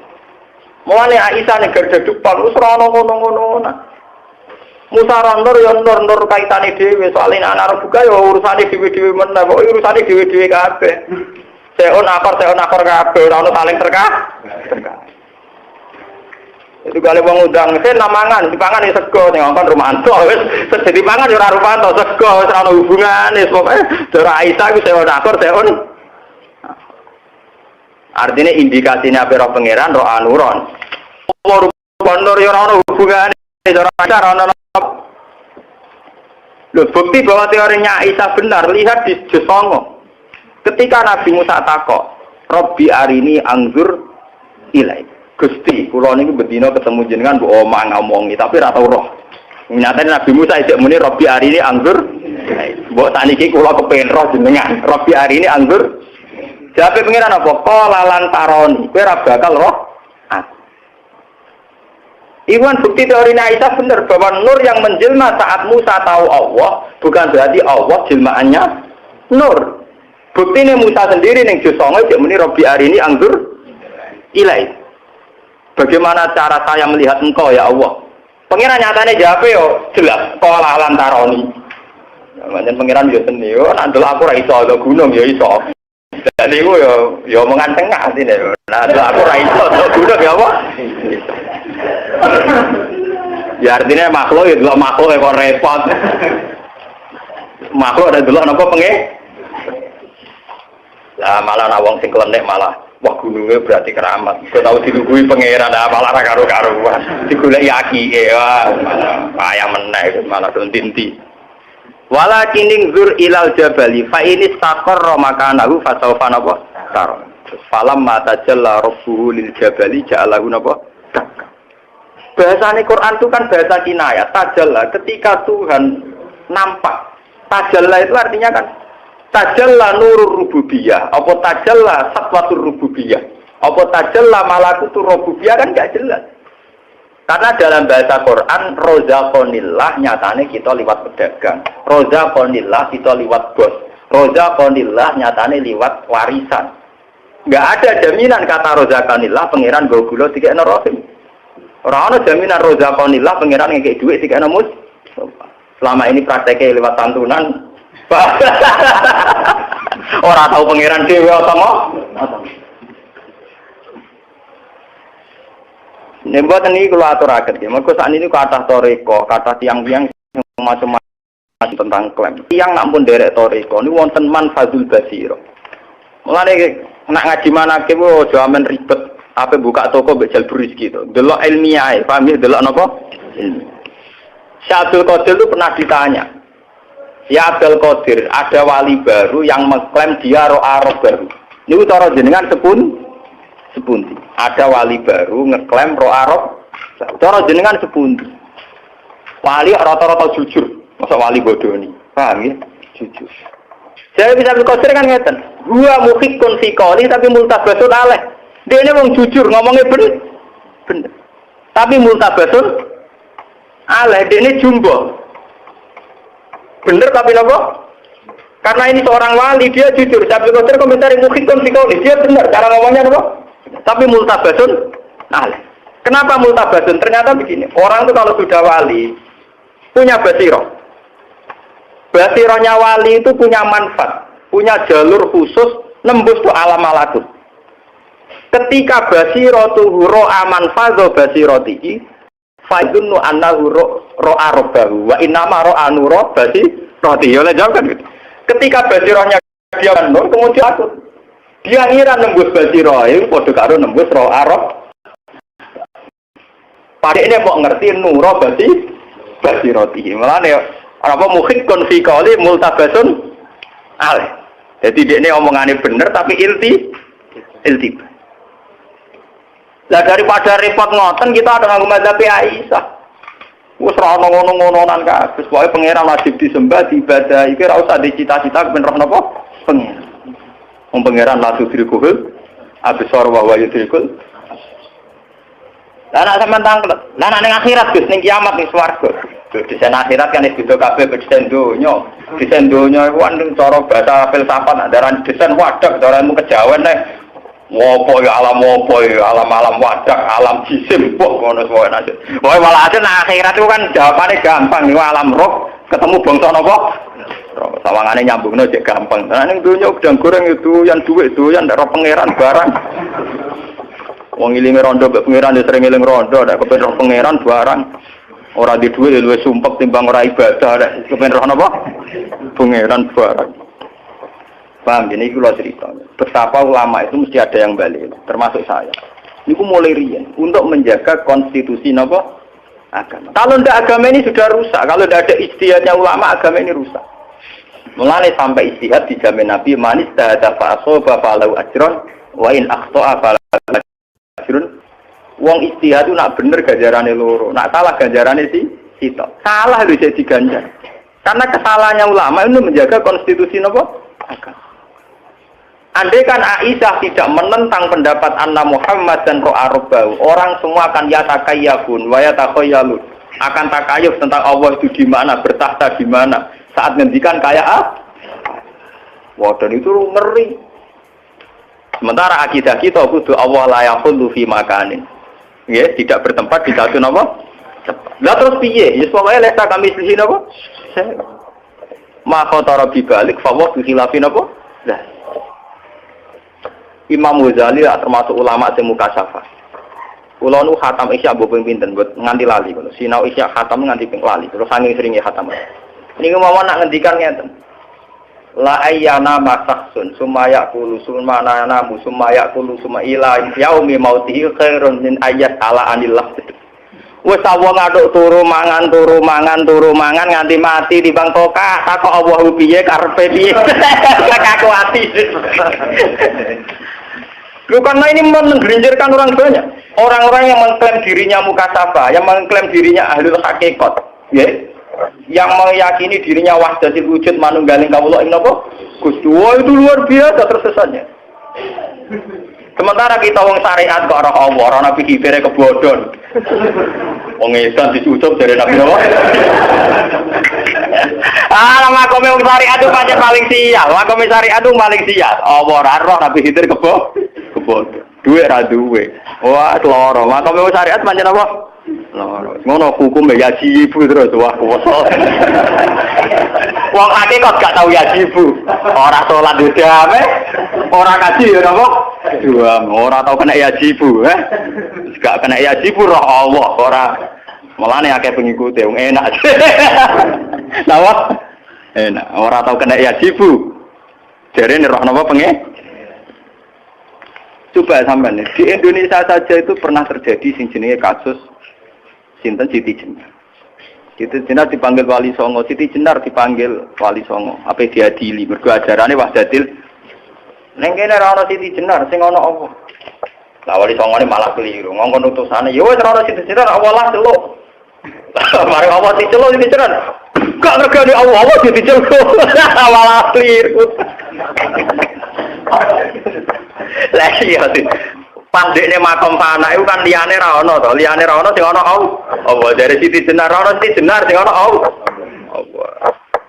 [SPEAKER 1] Mulane Aisyah ning garda depan wis ora ono ngono-ngono. Musa nur ya nur kaitane dhewe soalé anak buka ya urusane dhewe-dhewe meneh kok urusane dhewe-dhewe kabeh. Seon akor kabeh ora ono saling terkait. Itu kali wong undang sen namangan dipangan ya sego ning ngkon Romanto wis sedhi pangan ya ora Romanto sego wis ora ono hubungane pokoke cara Aisyah ku seon akor seon. Artinya indikasinya apa roh pangeran roh anuron. Nur ya ora ono hubungane cara Aisyah ora ono. Loh, bukti bahwa teorinya Aisyah benar, lihat di juz 9. Ketika Nabi Musa takok, Robbi arini angzur ilai. Gusti, kula niku bendina ketemu jenengan mbok omong ngomongi, tapi ora tau roh. Nyatane Nabi Musa isih muni Robbi arini angzur ilai. Mbok sakniki kula kepengin roh jenengan. Robbi arini angzur. Jawabe pengiran apa? Qala lan taroni. Kowe ora bakal roh. Iwan bukti teori Aisyah benar bahwa nur yang menjelma saat Musa tahu Allah bukan berarti Allah jelmaannya nur. Bukti ini Musa sendiri yang juz 9 dia muni Robbi arini angzur ilai. Bagaimana cara saya melihat engkau ya Allah? Pengiran nyatanya jawab yo jelas. Qala lan taroni. Manjen pengiran yo seni yo nek ndelok aku ra iso ada gunung yo iso. Jadi yo omongan tengah sini. Nah aku ra iso ada gunung ya apa? Ya artinya makhluk ya delok makhluk ya kok repot. Makhluk ada delok napa penge? Lah malah ana wong sing klenek malah wah gunungnya berarti keramat. Kok tau dilungguhi pangeran malah ra karo-karuan. Digoleki akike wah kaya meneh malah dontinti. Walakin zur ilal jabali fa inis taqarra makanahu fasawfa napa? Tar. Falam mata jalla rabbuhu lil jabali ja'alahu napa? Bahasanya Quran itu kan bahasa kinayah. Tajalla ketika Tuhan nampak. Tajalla itu artinya kan tajalla nurur rububiyah. Apa tajalla satwatur rububiyah. Apa tajalla malakutur rububiyah kan gak jelas. Karena dalam bahasa Quran rozaqonillah nyatanya kita liwat pedagang. Rozaqonillah kita liwat bos. Rozaqonillah nyatanya liwat warisan. Gak ada jaminan kata rozaqonillah pangeran go gula dikekno rahim. Ora ana jaminan rozaqonillah pangeran ngekek dhuwit dikekno mus. Selama ini prakteknya lewat santunan. Ora tahu pangeran dhewe apa mau. Nembuat ini kalau aturaken ya. Mergo sakniki kathah toreko, kathah tiang-tiang macam-macam tentang klaim. Tiang nampun derek toreko niku wonten manfazul basira. Mulane nak ngaji manake wo aja amen ribet. Apa buka toko bejal buris gitu. Delok ilmiah, paham ya? Delok napa? Ilmiah. Syekh Abdul Qadir itu pernah ditanya. Ya Abdul Qadir, ada wali baru yang mengklaim dia roh baru. Ini cara jenengan sepundi. Ada wali baru ngeklaim roh cara jenengan sepundi. Wali rata-rata jujur. Masa wali bodoh ini? Paham ya? Jujur. Saya bisa Abdul Qadir kan ngeten. Gua mukhikun fikoni tapi multabasun aleh. Dia ini wong jujur, ngomongnya bener. Tapi multabasun aleh, dia ini jumbo. Bener tapi apa? Karena ini seorang wali, dia jujur. Tapi kotor komentar mukhikun fikoni, dia bener. Cara ngomongnya apa? Tapi multabasun aleh. Kenapa multabasun? Ternyata begini, orang itu kalau sudah wali, punya basiroh. Basirohnya wali itu punya manfaat, punya jalur khusus, nembus ke alam malakut. Ketika basiratuhu ro'a manfazo basiratihi fa'idunnu annahu ro'a robbahu wa innama ro'a nuro basiratihi. Oleh jawab kan gitu. Ketika basirohnya dia nur, kemudian takut. Dia ngira nembus basiroh, padha karo nembus ro'a rob. Padahal ini mau ngerti nuro basiratihi. Mulane apa mukhikun fi qali multabasun alih. Jadi dia ini omongannya bener tapi iltibas. Lah daripada repot ngoten kita ada nganggo mazhab Aisyah. Wis ora ono ngono-ngononan kabeh. Pokoke pangeran wajib disembah, diibadah. Iki ora usah dicita-cita ben roh napa? Pangeran. Wong pangeran la tudrikuhul absar wa yudrikul. Lah nek sampean tanglet, lah nek ning akhirat Gus ning kiamat ning swarga. Desain akhirat kan wis beda kabeh desain donya. Desain donya iku kan cara bahasa filsafat andaran desain wadah cara ilmu kejawen nek Wopo ya alam wadah, alam jisim, kok ngono semua aja. Wah malah aja akhirat itu kan jawabannya gampang, nih alam roh ketemu bangsa nopo. Sawangane nyambungno cek gampang. Nah ning donya gedang goreng itu yang duit itu yang ndak pangeran barang. Wong ilinge rondo mbek pangeran yo sering eling rondo, ndak kepen roh pangeran barang. Ora di duit luwih sumpek timbang ora ibadah, ndak kepen roh napa? Pangeran barang. Paham, ini kalau cerita. Betapa ulama itu mesti ada yang balik, termasuk saya. Ini mulai rian untuk menjaga konstitusi apa? Agama. Kalau tidak agama ini sudah rusak. Kalau tidak ada ijtihadnya ulama, agama ini rusak. Mulai sampai ijtihad dijamin Nabi manis tahada fa'asoba fa'alau ajron wa in akhto'a fa'alau ajron. Wong ijtihad itu nak bener ganjarannya loro, nak salah ganjarannya sito. Salah itu jadi ganjar. Karena kesalahannya ulama itu menjaga konstitusi apa? Agama. Andai kan Aisyah tidak menentang pendapat Anna Muhammad dan Ro'arobau, orang semua akan yatakayabun, wayatakayalun, akan takayuf tentang Allah itu di mana, bertahta di mana, saat ngendikan kayak wah dan itu ngeri. Sementara akidah kita kudu Allah la yaqulu fi makanin, ya tidak bertempat di satu apa? Lah terus piye? Ya pokoknya lesa kami sini apa? Maka tara bibalik fawah khilafin apa? Lah Imam Ghazali termasuk ulama sing mukasyafah. Kula nu khatam Isya mbok ping pinten buat nganti lali ngono. Sinau Isya khatam nganti ping lali. Terus saking seringe khatam. Niki mawon nak ngendikan ngeten. La ayyana masahsun sumaya qulu sumana namu sumaya qulu suma ila yaumi mautihi khairun min ayat ala anillah. Wes wong ngaduk turu mangan nganti mati di bang tokah takok Allah piye karepe piye. Aku ati. Lu karena ini menggelincirkan orang banyak. Orang-orang yang mengklaim dirinya mukasyafah, yang mengklaim dirinya ahlul hakikat, ya, yang meyakini dirinya wahdatul wujud manunggaling kawula ing napa? Gusti, itu luar biasa tersesatnya. Sementara kita wong syariat kok ora Allah, ora nabi kibere kebodhon. Wong edan dicucuk dari nabi apa? Makome wong syariat itu pancen paling sial. Makome syariat itu paling sial. Allah ora roh nabi hidir kebodhon. Duwe ra duwe. Wah, loro. Makome wong syariat pancen apa? Loro. Ngono hukum ya jibu terus wah kuwasa. Wong akeh kok gak tau ya jibu. Ora salat ndame, ora kaji ya napa? Dua, ora tau kena ya jibu, Gak kena ya jibu roh Allah, ora. Mulane akeh pengikute wong enak. Napa? Enak, ora tau kena ya jibu. Jarene roh napa pengen? Coba sampean di Indonesia saja itu pernah terjadi sing jenenge kasus sinten Siti Jenar. Siti Jenar dipanggil Wali Songo, Siti Jenar dipanggil Wali Songo. Apa diadili mergo ajarane Wahdatil. Ning kene ora ana Siti Jenar sing ana apa? Lah Wali Songo malah keliru. Ngongkon utusane, ya wis ora ana Siti Jenar Allah celuk. Mari Allah diceluk Siti Jenar. Gak ngergani Allah diceluk. Malah keliru. Lah iya sih. Pandekne makom fana iku kan liyane ra ono to, liyane ra ono sing ono Allah. Dari Siti Jenar ra ono Siti Jenar sing ono Allah.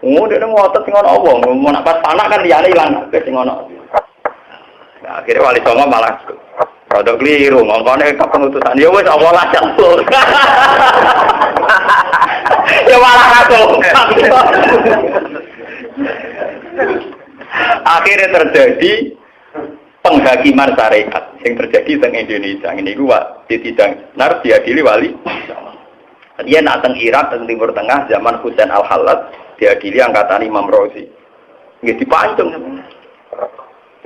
[SPEAKER 1] Dene ngotot sing ono Allah, mau nak pas fana kan liyane ilang sing ono. Nah, akhirnya Wali Songo malah rada keliru, ngongkone kepengutusan. Ya wis Allah lah campur. Ya malah aku. Akhirnya terjadi penghakiman syariat yang terjadi di Indonesia. Ini gua Jenar diadili Wali. Dia nak teng Irak teng Timur Tengah zaman Husain Al-Hallat diadili angkatan Imam Razi. Nggih dipancung.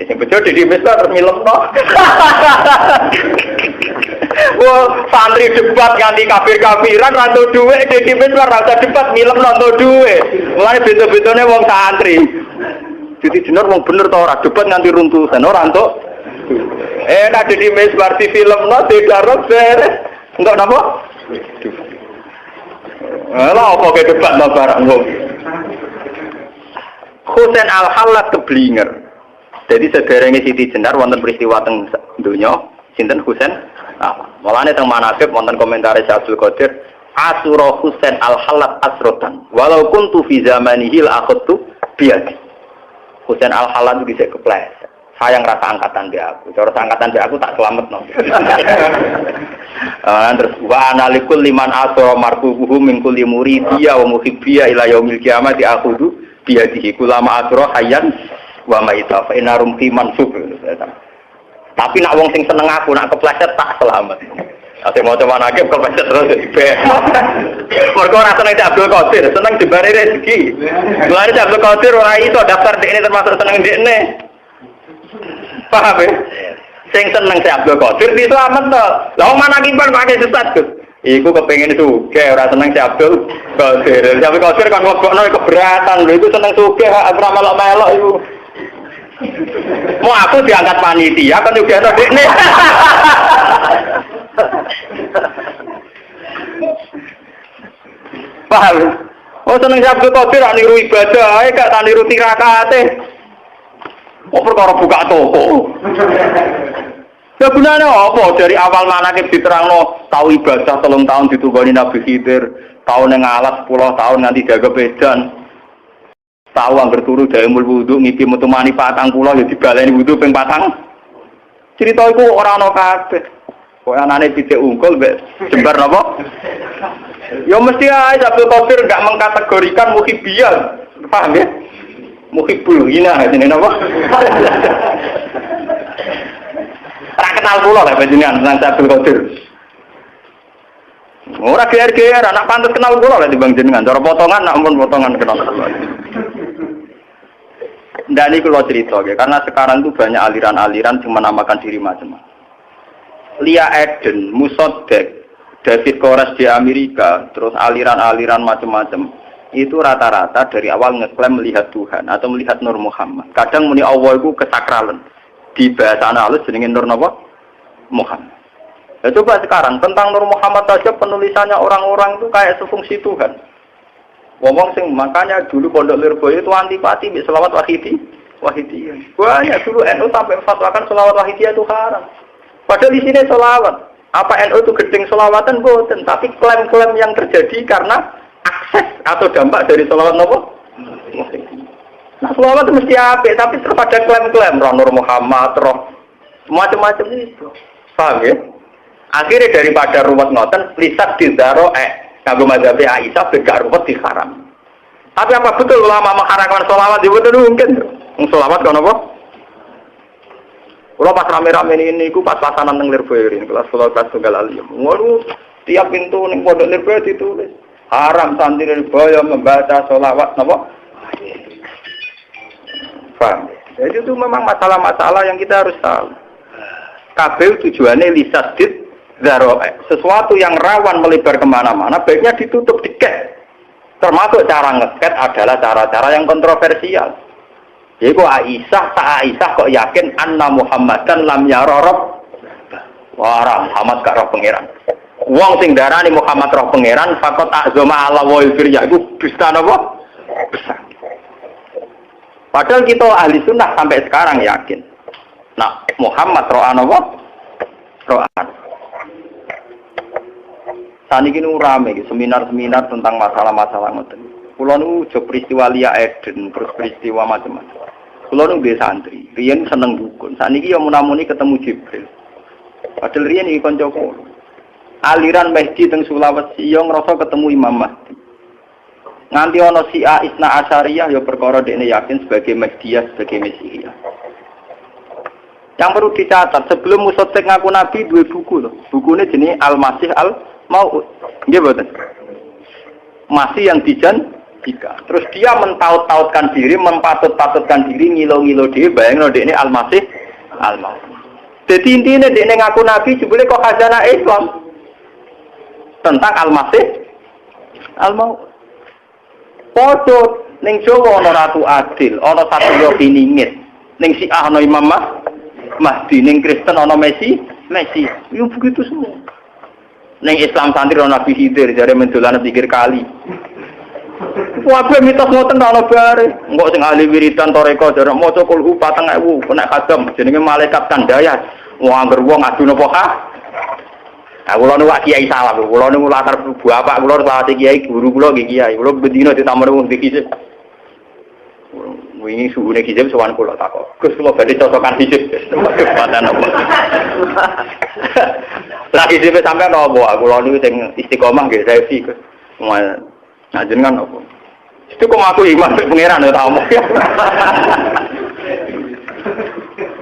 [SPEAKER 1] Sing bejo di Mesir terus milemno. Wah, santri debat nganti kafir-kafiran rantu dhuwit di Mesir rasa debat milemno rantu dhuwit. Mulane beda-bedane wong santri. Siti Jenar wong bener to ora debat nganti runtusan ora entuk. Nek di Mesir di filmno digarok beres. Entuk napa? Lah apa ke debat no barang wong. Husain Al-Hallat keblinger. Jadi sederenge Siti Jenar wonten peristiwa teng donya sinten Husain. Mulane teng manaqib wonten komentar Syaikhul Qadir Asura Husain Al-Hallat asrotan walau kuntu fi zamanihi al-akhtu biadi. Husain Al-Hallat itu bisa kepleset. sayang rasa angkatan di aku. Cara angkatan di aku tak selamat no. Terus wa analikul liman asra marqubuhu min kulli muridiyya wa muhibbiyya ila yaumil qiyamati akhudhu biyadihi kulama asra hayyan wa maita fa inarum mansub. Tapi nak wong sing seneng aku nak kepleset tak selamat. Ate mau coba nakib kepleset terus dibe. Mergo ora seneng Abdul Qadir, seneng dibari rezeki. Lari Abdul Qadir ora iso daftar dekne termasuk seneng dekne. Paham ya? Sing seneng si Abdul Qadir di selamat to. Lah wong manakiban pakai sesat Gus. Iku kepengin sugih ora seneng si Abdul Qadir. Si Abdul Qadir kan nglebokno keberatan. Lho iku seneng sugih ora melok-melok iku. Mau aku diangkat panitia kan juga ada dekne. Paham? Oh seneng si Abdul Qadir tak niru ibadah, gak tak niru tirakate. Oh perkara buka toko. Ya gunane apa? Dari awal manakib diterangno tau ibadah 3 tahun ditugoni Nabi Khidir, tau ning alas 10 tahun nganti jaga bedan. Tahu angger turu daemul wudu ngipi metu mani 40 ya dibaleni wudu ping 4. Cerita iku ora ana kabeh. Kok anane pitik unggul mbek jembar napa? Ya mesti ae Abdul Qadir enggak mengkategorikan muhibbiyah. Paham ya? Muhibbul hina jenenge napa? Ora kenal kula lek panjenengan nang Abdul Qadir. Ora geer-geer anak pantes kenal kula lek timbang jenengan. Cara potongan nak mun potongan kenal. Ndak niku kula cerita ya, karena sekarang itu banyak aliran-aliran yang menamakan diri macam-macam. Lia Eden, Musoddek, David Koresh di Amerika, terus aliran-aliran macam-macam. Itu rata-rata dari awal ngeklaim melihat Tuhan atau melihat Nur Muhammad. Kadang muni Allah itu kesakralan. Di bahasa halus jenenge Nur napa? Muhammad. Ya coba sekarang tentang Nur Muhammad saja penulisannya orang-orang itu kayak sefungsi Tuhan. Ngomong sing makanya dulu Pondok Lirboyo itu antipati mbek selawat wahidiyah. Banyak dulu NU sampai fatwakan selawat wahidiyah itu haram. Padahal di sini selawat. Apa NU itu gedeng selawatan boten, tapi klaim-klaim yang terjadi karena akses atau dampak dari selawat nopo. Nah selawat itu mesti apik, tapi terpada klaim-klaim roh Nur Muhammad, roh macam-macam itu. Paham ya? Akhirnya daripada ruwet ngoten, lisat dizaro kanggo mazhab Aisyah begak ruwet diharam. Tapi apa betul ulama mengharamkan selawat? Itu betul mungkin. Selawat kan apa? Kalau pas rame-rame ini, pas pasanan neng Lirboyo ini, kelas tunggal alim. Waduh, tiap pintu neng Pondok Lirboyo ditulis haram santri Lirboyo membaca selawat, napa? Paham? Jadi itu memang masalah-masalah yang kita harus tahu. Kabeh tujuannya lisadid zaro'e. Sesuatu yang rawan melebar kemana-mana, baiknya ditutup diket. Termasuk cara ngeket adalah cara-cara yang kontroversial. Jadi kok Aisyah kok yakin anna Muhammadan lam yara rabb. Wah, Muhammad gak roh pangeran. Wong sing darani Muhammad roh pangeran fakot azama ala wa firya iku dusta napa? Besar. Padahal kita ahli sunnah sampai sekarang yakin. Nah, Muhammad roh napa? Roh. Saniki nu rame seminar-seminar tentang masalah-masalah ngoten. Kula nu jo peristiwa Lia Eden, terus peristiwa macam-macam. Kula nu dhewe santri, riyen seneng dukun. Saniki yo munamuni ketemu Jibril. Padahal riyen iki kanca kula. Aliran Mahdi teng Sulawesi yo ngrasa ketemu Imam Mahdi. Nganti ana Syiah Isna Asyariyah yo perkara dekne yakin sebagai Mahdiyah, sebagai Mesihiyah. Yang perlu dicatat, sebelum Musoddek ngaku Nabi dua buku loh. Bukunya jenis Al-Masih Al-Mau'ud. Nggih mboten? Masih yang dijanjikan. Terus dia mentaut-tautkan diri, mempatut-patutkan diri, ngilo-ngilo dhewe bayangno dekne Al-Masih Al-Mau'ud. Jadi intinya dekne ngaku Nabi jebule kok khazanah Islam tentang Al-Masih Al-Mau'ud. Padha ning Jawa ana Ratu Adil, ana Satya Piningit. Ning Syiah ana Imam Mahdi, ning Kristen ana Messi. Yo begitu semua. Ning Islam santri ana Nabi Khidir, jare mendolan pikir kali. Wae mitos ngoten ta ana bare. Engko sing ahli wiridan toreko jare maca kulhu 4000 nek kadam jenenge malaikat kandayat. Wong angger wong adu napa ha? Kula nu wak kiai salah, kula nu latar bapak kula salah kiai, guru kula nggih kiai. Kula bendina ditamoni wong dikise. Wingi suhune hijab sowan kula takok. Gus kula badhe cocokan hijab. Kesempatan apa? Lah hijab sampean apa? Kula niku sing istiqomah nggih saya sih Gus. Ngajenengan apa? Itu kok aku iman pangeran ya tamu.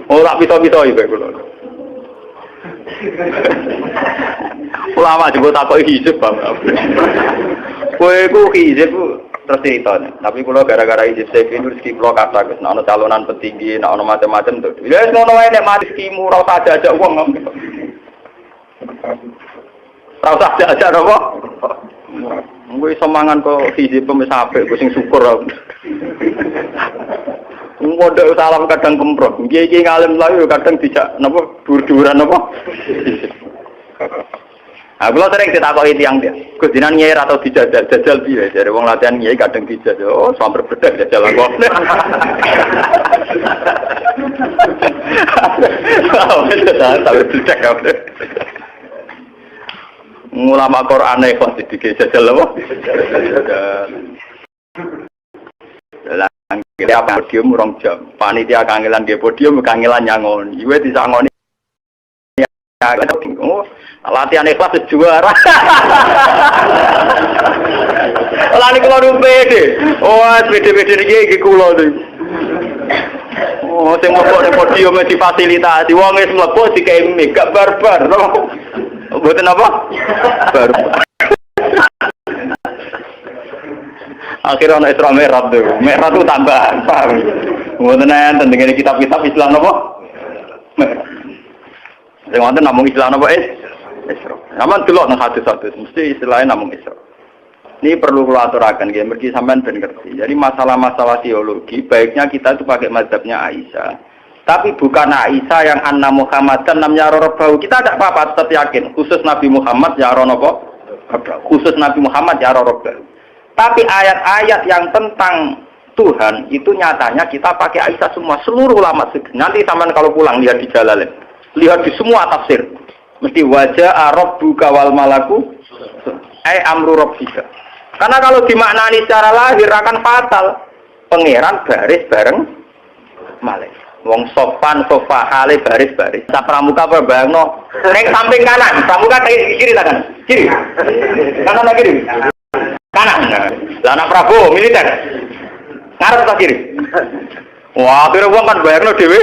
[SPEAKER 1] Oh tak pito-pito iki kula. Ulama juga takok hijab Bapak. Kowe ku hijab terus ceritanya. Tapi kalau gara-gara hijab saya ini rezeki kalau kata Gus, ana calonan petinggi, ana macam-macam tuh. Ya wis ngono wae nek mati rezekimu ora usah ajak wong. Ora usah ajak apa? Kowe iso mangan kok hijab wis apik, kok sing syukur aku. Modal salam kadang kemprot. Kiai-kiai ngalim lalu kadang dijak napa dur-duran napa. Aku lo sering ditakoki tiyang dia. Gus dinan nyai atau dijajal, jajal piye? Jare wong latihan nyai kadang dijajal. Oh, samper bedak jajal aku. Samper bedak aku. Ulama Quran ikhlas dijajal apa? Lah kita podium urung jam. Panitia kangelan dia podium kangelan nyangon. Iwe disangoni. Oh, latihan ikhlas juara. Lah niku lho pede. Oh, pede-pede iki kula niku. Oh, sing mlebu ning podium difasilitasi. Wong wis mlebu dikei mic gak barbar. Mboten apa? Barbar. Akhirnya ana Isra Mi'raj tuh. Mi'raj itu tambahan, paham? Mboten enten dengan kitab-kitab Islam apa? Mi'raj. Sing wonten namung Islam apa Isra. Sampeyan delok nang hadis-hadis mesti istilahnya namung Isra. Ini perlu kula aturaken nggih mergi sampean ben ngerti. Jadi masalah-masalah teologi baiknya kita itu pakai mazhabnya Aisyah. Tapi bukan Aisyah yang anna Muhammadan nam yara rabbahu. Kita tidak apa-apa tetap yakin khusus Nabi Muhammad yara napa? Khusus Nabi Muhammad yara rabbahu. Tapi ayat-ayat yang tentang Tuhan itu nyatanya kita pakai Aisyah semua seluruh ulama. Nanti sampean kalau pulang lihat di Jalalain. Lihat di semua tafsir. Mesti wajah rabbuka wal malaku amru rabbika. Karena kalau dimaknani secara lahir akan fatal. Pangeran baris bareng malaikat. Wong sopan sofa hale baris-baris. Sa pramuka apa bayangno ning samping kanan. Pramuka kiri ta kanan? Kiri. Kanan ta kiri? Kanan. Lah anak Prabowo militer. Ngarep ta kiri? Wah, akhirnya wong kan bayangno dhewe.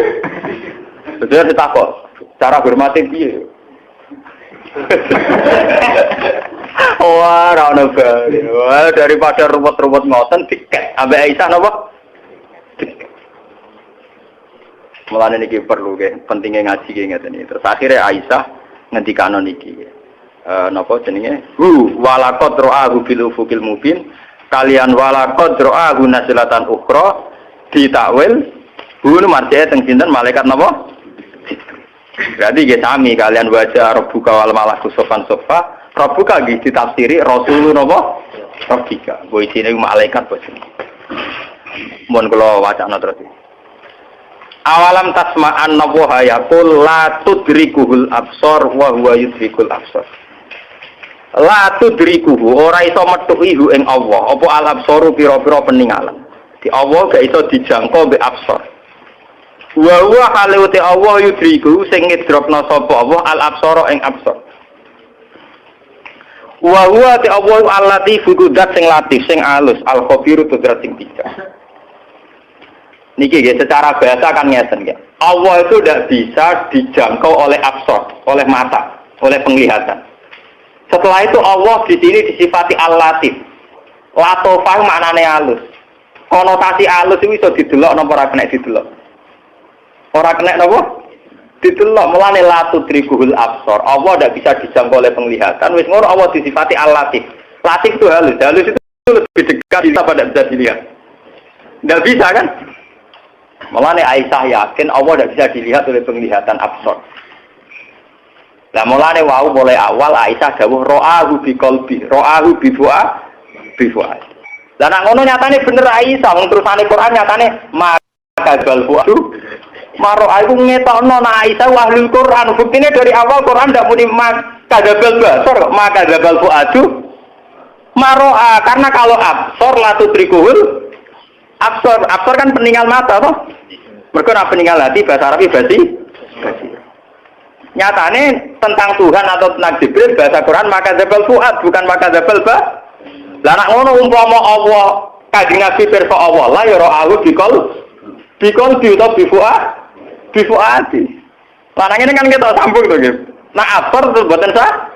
[SPEAKER 1] Betul ditakok. Cara hormati piye? Wah, ora ono bali. Wah, daripada ruwet-ruwet ngoten tiket ambek Aisyah napa? Mulane niki perlu nggih, pentinge ngaji nggih ngeten iki. Terus akhirnya Aisyah ngendikano niki. Napa jenenge? Walaqad ra'ahu bil ufuqil mubin. Kalian walaqad ra'ahu nasilatan ukhra ditakwil. Hu marjane teng sinten malaikat napa? Berarti nggih sami kalian baca rabbuka wal malaku sofan sofa. Rabbuka nggih ditafsiri rasulun napa? Rabbika. Bo isine malaikat bos. Mun kula wacana terus. Awalam tasma'an nabuha yaqul la tudrikuhul absar wa huwa yudrikul absar. La tudrikuhu ora iso metuki hu ing Allah. Apa al absaru pira-pira peninggalan. Di Allah gak iso dijangkau mbek absar. Wa huwa halute Allah yudriku sing ngidropna sapa Allah al absara ing absar. Wa huwa ti Allah allati fukudat sing latif sing alus al khabiru tudrat sing bijak. Niki ya, secara bahasa kan ngeten ya. Allah itu tidak bisa dijangkau oleh absar, oleh mata, oleh penglihatan. Setelah itu Allah di sini disifati al-latif. Latofah maknane halus. Konotasi halus itu bisa didelok napa ora kena didelok. Ora kena napa? Didelok mulane la tudrikuhul absar. Allah tidak bisa dijangkau oleh penglihatan. Wis ngono Allah disifati al-latif. Latif itu halus. Halus itu lebih dekat kita pada bisa dilihat. Tidak bisa kan? Mulane Aisyah yakin Allah tidak bisa dilihat oleh penglihatan absar. Lah mulane wau mulai awal Aisyah dawuh ra'ahu bi qalbi, ra'ahu bi fuad. Lah nek ngono nyatane bener Aisyah, wong terusane Quran nyatane maka gal fuadu. Maro aku ngetokno nek Aisyah ahlul Quran. Buktine dari awal Quran ndak muni maka gabal basar, maka gabal fuadu. Maro'a karena kalau absar la tudrikuhul Absor kan peninggal mata toh. Mergo nek peninggal hati bahasa Arab basi. Nyatane tentang Tuhan atau tentang Jibril bahasa Quran maka zabal fuad bukan maka zabal ba. Lah nek ngono umpama Allah Kanjeng Nabi pirsa Allah la ya ra'ahu bikol utawa bifuadi. Lanang ini kan kita sambung to nggih. Nah absor terus mboten sah.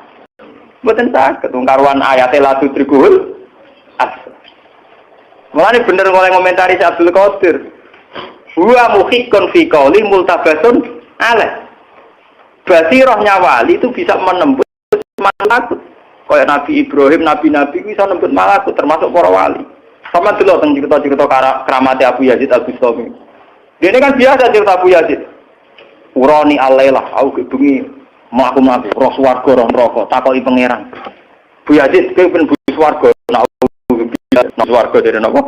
[SPEAKER 1] Mboten sah ketungkaruan ayate la tudrikuhul absor. Mulane bener oleh komentari si Abdul Qadir. Huwa muhiqqun fi qouli multabasun alaih. Basirahnya wali itu bisa menembus malakut. Kayak Nabi Ibrahim, nabi-nabi bisa menembus malakut termasuk para wali. Sama dulu tentang cerita-cerita keramatnya Abu Yazid Al-Bustami. Dia ini kan biasa cerita Abu Yazid. Urani alailah, aku bengi mlaku-mlaku roh swarga roh neraka, takoki pangeran. Bu Yazid kowe ben bu swarga, nek swarga dari napa?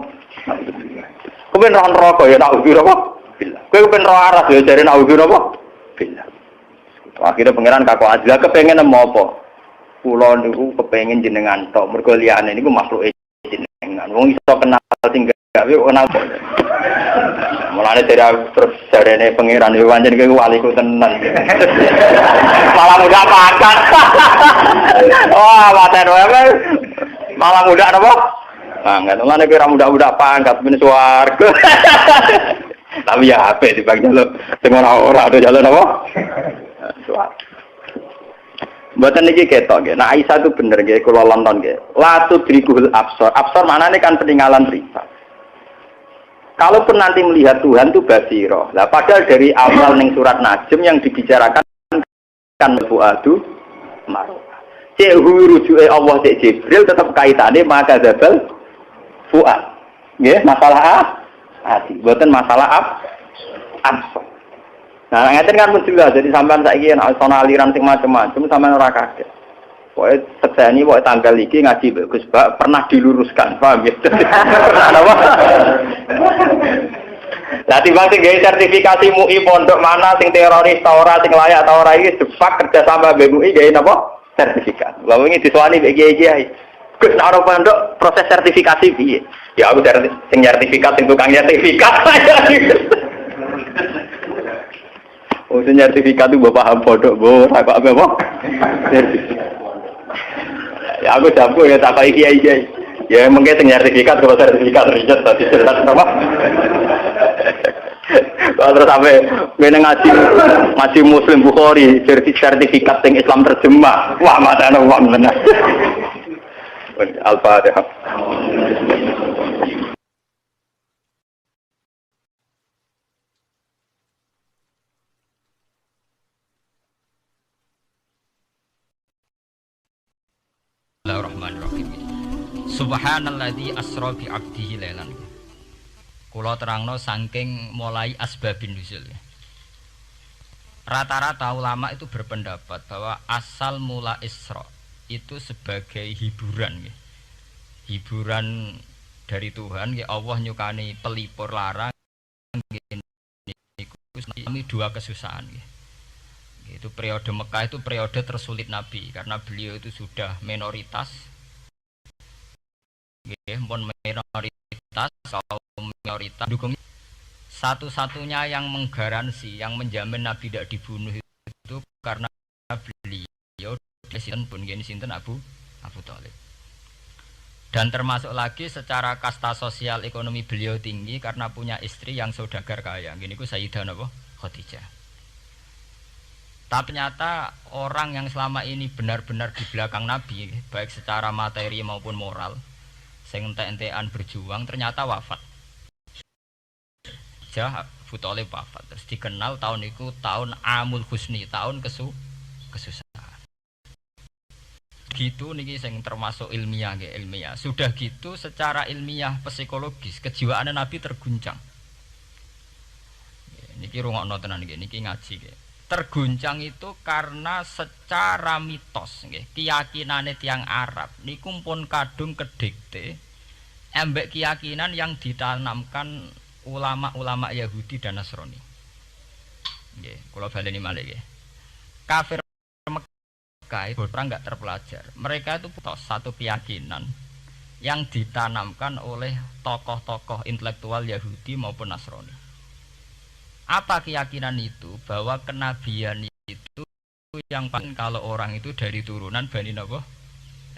[SPEAKER 1] Kowe ben roh neraka ya tak ukur apa? Billah. Kowe ben roh aras ya dari nek ukur apa? Billah. Akhirnya pangeran kakak Adila kepengen apa? Kula niku kepengen jenengan tok, mergo liyane niku makhluke jenengan. Wong iso kenal sing gawe kenal. Mulane dari terus jarene pangeran yo pancen kowe waliku tenan. Malah mudah makan. Wah, waten wae. Malah mudah napa? Pangkat. Mulane kowe ora mudah-mudah pangkat men swarga. Tapi ya apik dibang jaluk sing ora ada jaluk napa? Mboten niki ketok nggih. Nah Aisyah itu bener nggih kula lonton nggih. La tudrikuhul absor. Absor maknane kan peninggalan rifa. Kalaupun nanti melihat Tuhan itu basiro. Lah padahal dari awal ning surat Najm yang dibicarakan kan fuadu marwa. Cek rujuke Allah cek Jibril tetap kaitane maka zabal fuad. Nggih, masalah hati. Mboten masalah absor. Nah, ngeten kan mesti lah. Jadi sampean saiki nek ana aliran sing macam-macam sampean ora kaget. Pokoke sekseni pokoke tanggal iki ngaji Gus Bak pernah diluruskan, paham ya? Napa? Lah timbang sing gawe sertifikasi MUI pondok mana sing teroris ta ora sing layak ta ora iki sepak kerja sama MUI gawe napa? Sertifikat. Lah wingi diswani mbek kiai-kiai. Gus nek ora pondok proses sertifikasi piye? Ya aku sing sertifikat sing tukang sertifikat. Oh, sertifikat itu bapak paham bodoh, bu, saya apa? Ya aku jampu ya tak kayak kiai. Ya mungkin sertifikat kalau sertifikat riset tadi jelas apa? Kalau terus sampai ngaji Muslim Bukhari sertifikat yang Islam terjemah, wah mata uang benar. Al-Fatihah. Bismillahirrahmanirrahim. Subhanalladzi asra bi 'abdihi lailan. Kula terangno saking mulai asbabun nuzul. Rata-rata ulama itu berpendapat bahwa asal mula Isra itu sebagai hiburan. Hiburan dari Tuhan, Allah nyukani pelipur larang niku dua kesusahan. Itu periode Mekah itu periode tersulit Nabi karena beliau itu sudah minoritas, kaum minoritas dukung. Satu-satunya yang menggaransi, yang menjamin Nabi tidak dibunuh itu karena beliau sinten pun gini sinten Abu Thalib. Dan termasuk lagi secara kasta sosial ekonomi beliau tinggi karena punya istri yang saudagar kaya. Gini ku Sayyidah Khadijah. Tapi ternyata orang yang selama ini benar-benar di belakang Nabi, baik secara materi maupun moral, sing entek-entekan berjuang, ternyata wafat. Abu Thalib wafat. Terus dikenal tahun itu tahun Amul Husni, tahun kesusahan. Gitu niki sing termasuk ilmiah. Sudah gitu secara ilmiah psikologis kejiwaan Nabi terguncang. Niki rungokno tenan niki ngaji. Terguncang itu karena secara mitos keyakinane tiang Arab niku pun kadung kedikte embek keyakinan yang ditanamkan ulama-ulama Yahudi dan Nasrani. Nggih, kula baleni malih nggih. Kafir Mekah itu orang enggak terpelajar. Mereka itu putus satu keyakinan
[SPEAKER 2] yang ditanamkan oleh tokoh-tokoh intelektual Yahudi maupun Nasrani. Apa keyakinan itu? Bahwa kenabian itu yang paling kalau orang itu dari turunan Bani Nabi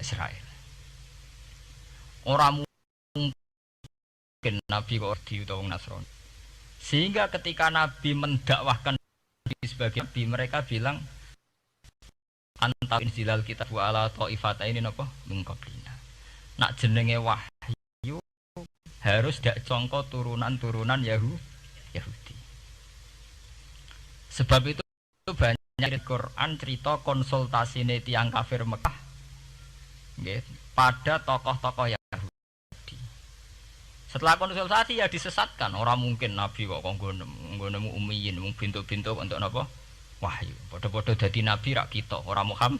[SPEAKER 2] Israel. Orang mungkin Nabi kok diutus Nasrani. Sehingga ketika Nabi mendakwahkan sebagai Nabi, mereka bilang anta inzilal kitab wa ala ta'ifataini napa min qablina. Nak jenenge wahyu harus dak congko turunan-turunan Yahudi. Sebab itu banyak di Quran cerita konsultasine tiyang kafir Mekah nggih pada tokoh-tokoh Yahudi. Setelah konsultasi ya disesatkan, orang mungkin Nabi kok nemu ummiyin mung bintuk-bintuk untuk napa? Wahyu. Padha-padha dadi nabi rak kita, ora Muhammad.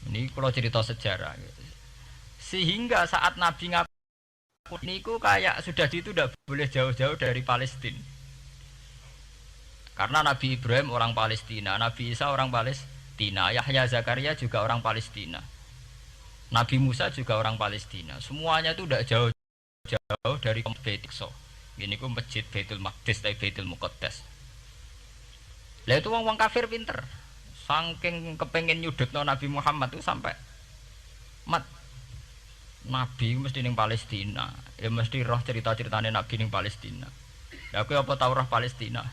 [SPEAKER 2] Ini kalau cerita sejarah. Sehingga saat Nabi ngaku niku kayak sudah itu tidak boleh jauh-jauh dari Palestina. Karena Nabi Ibrahim orang Palestina, Nabi Isa orang Palestina, Yahya Zakaria juga orang Palestina. Nabi Musa juga orang Palestina. Semuanya itu tidak jauh-jauh dari Baitul Aqsa. Ini ku masjid Baitul Maqdis atau Baitul Muqaddas. Lah itu wong kafir pinter. Saking kepengen nyudutno Nabi Muhammad itu sampai Nabi mesti ning Palestina. Ya mesti roh cerita-ceritane Nabi ning Palestina. Lah kowe apa tau roh Palestina?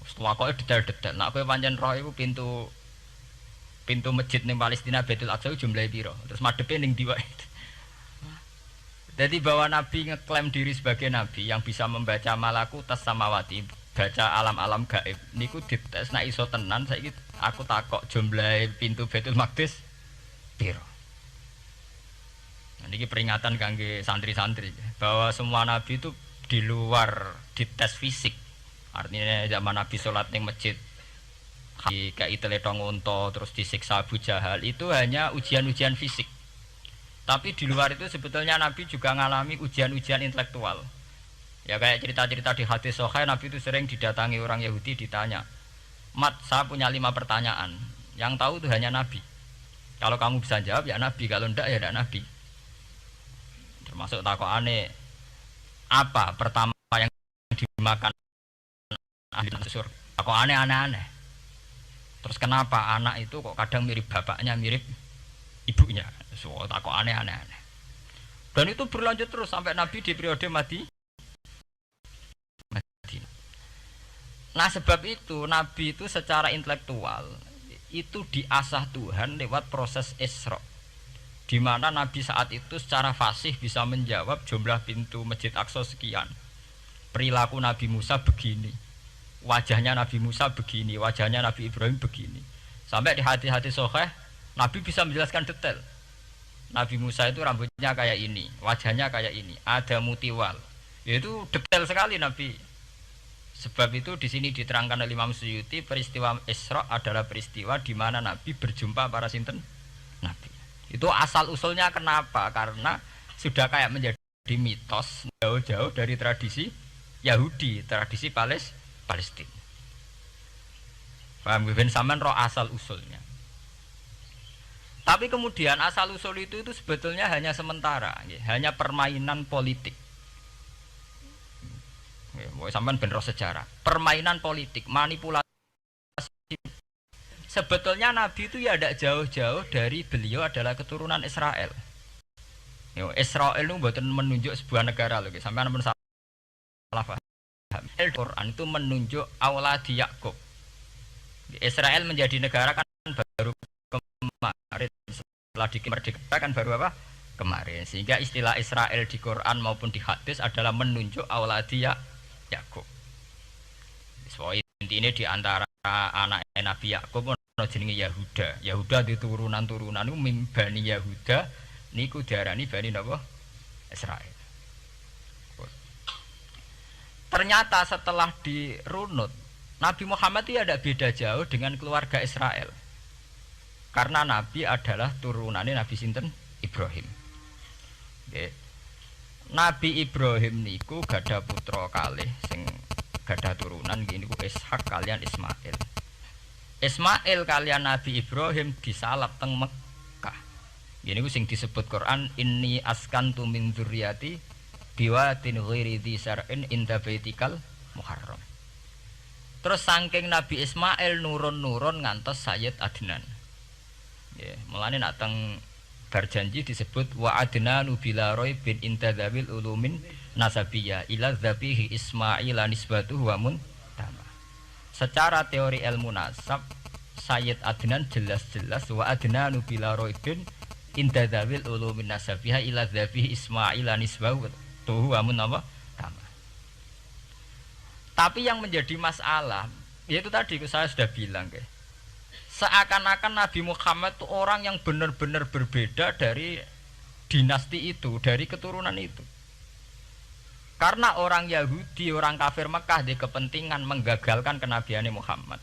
[SPEAKER 2] Setelah kok detail-detail. Nah kowe pancen roh iku pintu masjid ning Palestina Baitul Aqsa jumlahe piro? Terus madepe ning ndi wae. Jadi bahwa Nabi ngeklaim diri sebagai Nabi yang bisa membaca malakutas samawati, baca alam-alam gaib niku dites nek iso tenan saiki aku takok jumlah pintu Baitul Maqdis piro. Nah, niki peringatan kangge santri-santri bahwa semua nabi itu di luar dites fisik. Artinya zaman Nabi salat ning masjid kayak teletong unta terus disiksa Abu Jahal itu hanya ujian-ujian fisik. Tapi di luar itu sebetulnya Nabi juga mengalami ujian-ujian intelektual. Ya kayak cerita-cerita di hadis Sahih, Nabi itu sering didatangi orang Yahudi ditanya, "Mat, saya punya 5 pertanyaan. Yang tahu itu hanya Nabi. Kalau kamu bisa jawab ya Nabi, kalau enggak ya enggak Nabi." Termasuk takokane, apa pertama yang dimakan ahli surga? Takokane aneh-aneh. Terus kenapa anak itu kok kadang mirip bapaknya, mirip ibunya? So, takokane aneh-aneh. Dan itu berlanjut terus sampai Nabi di periode Madinah. Nah sebab itu Nabi itu secara intelektual itu diasah Tuhan lewat proses Isra, di mana Nabi saat itu secara fasih bisa menjawab jumlah pintu Masjid Aqsa sekian, perilaku Nabi Musa begini, wajahnya Nabi Musa begini, wajahnya Nabi Ibrahim begini. Sampai di hati-hati Sahih Nabi bisa menjelaskan detail. Nabi Musa itu rambutnya kayak ini, wajahnya kayak ini, ada mutiwal. Itu detail sekali Nabi. Sebab itu di sini diterangkan oleh Imam Suyuti, peristiwa Isra adalah peristiwa di mana Nabi berjumpa para sinten Nabi. Itu asal usulnya kenapa? Karena sudah kayak menjadi mitos jauh-jauh dari tradisi Yahudi, tradisi Palestina. Paham ben sampean roh asal usulnya. Tapi kemudian asal usul itu sebetulnya hanya sementara, hanya permainan politik. Sampean ben roh sejarah, permainan politik, manipulasi. Sebetulnya Nabi itu ya tidak jauh-jauh dari beliau adalah keturunan Israel. Israel itu bukan menunjuk sebuah negara loh, sampean pun salah paham. Al-Quran itu menunjuk auladi Yakub. Israel menjadi negara kan baru kemarin, setelah dimerdekakan baru apa? Kemarin. Sehingga istilah Israel di Quran maupun di hadis adalah menunjuk auladi Yakub. So intinya di antara anak Nabi Yakub ono jenenge Yahuda. Yahuda di turunan-turunan itu Bani Yahuda niku diarani Bani napa? Israel. Ternyata setelah dirunut Nabi Muhammad itu tidak beda jauh dengan keluarga Israel. Karena Nabi adalah turunannya Nabi sinten? Ibrahim. Okay. Nabi Ibrahim niku gada putra kalih sing gada turunan gini ku Ishak kalian Ismail. Ismail kalian Nabi Ibrahim disalap teng Mekah. Ini ku sing disebut Quran inni askantu min dzurriyyati biwatin ghairi dzi sar'in inda baitikal muharram. Terus saking Nabi Ismail nurun-nurun ngantos Sayyid Adnan. Ya, mulane nak teng berjanji disebut wa adnanu bila roy bin intadzabil ulumin nasabiyah ila dzabihi Ismail nisbatuhu wa muntama. Secara teori ilmu nasab Sayyid Adnan jelas-jelas wa adnanu bila roy bin intadzabil ulumin nasabiyah ila dzabihi Ismail nisbatuhu wa muntama. Tapi yang menjadi masalah, yaitu tadi saya sudah bilang, seakan-akan Nabi Muhammad itu orang yang benar-benar berbeda dari dinasti itu, dari keturunan itu. Karena orang Yahudi, orang kafir Mekah di kepentingan menggagalkan kenabiannya Muhammad,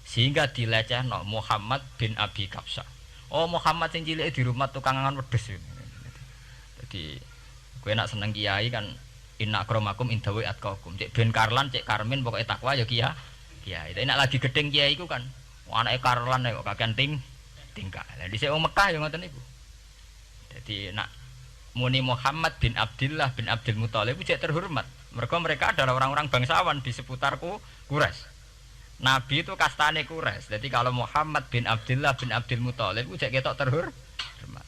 [SPEAKER 2] sehingga dilecehno Muhammad bin Abi Kabsah. Oh Muhammad sing cilik di rumah tukang angan wedhus. Jadi, gue nak seneng kiai kan. Inna akramakum indawi atqakum. Cek ben Karlan, cek Karmin pokoknya takwa ya kiai. Tapi nak lagi gedeng kiai iku kan. Anake Karlan kok kakean tingkah. Lah dhisik wong Mekah ya ngoten niku. Jadi nak muni Muhammad bin Abdullah bin Abdul Muthalib cek terhormat. Mereka adalah orang-orang bangsawan di seputar Quraisy. Nabi itu kastane Quraisy. Jadi kalau Muhammad bin Abdullah bin Abdul Muthalib cek ketok terhormat.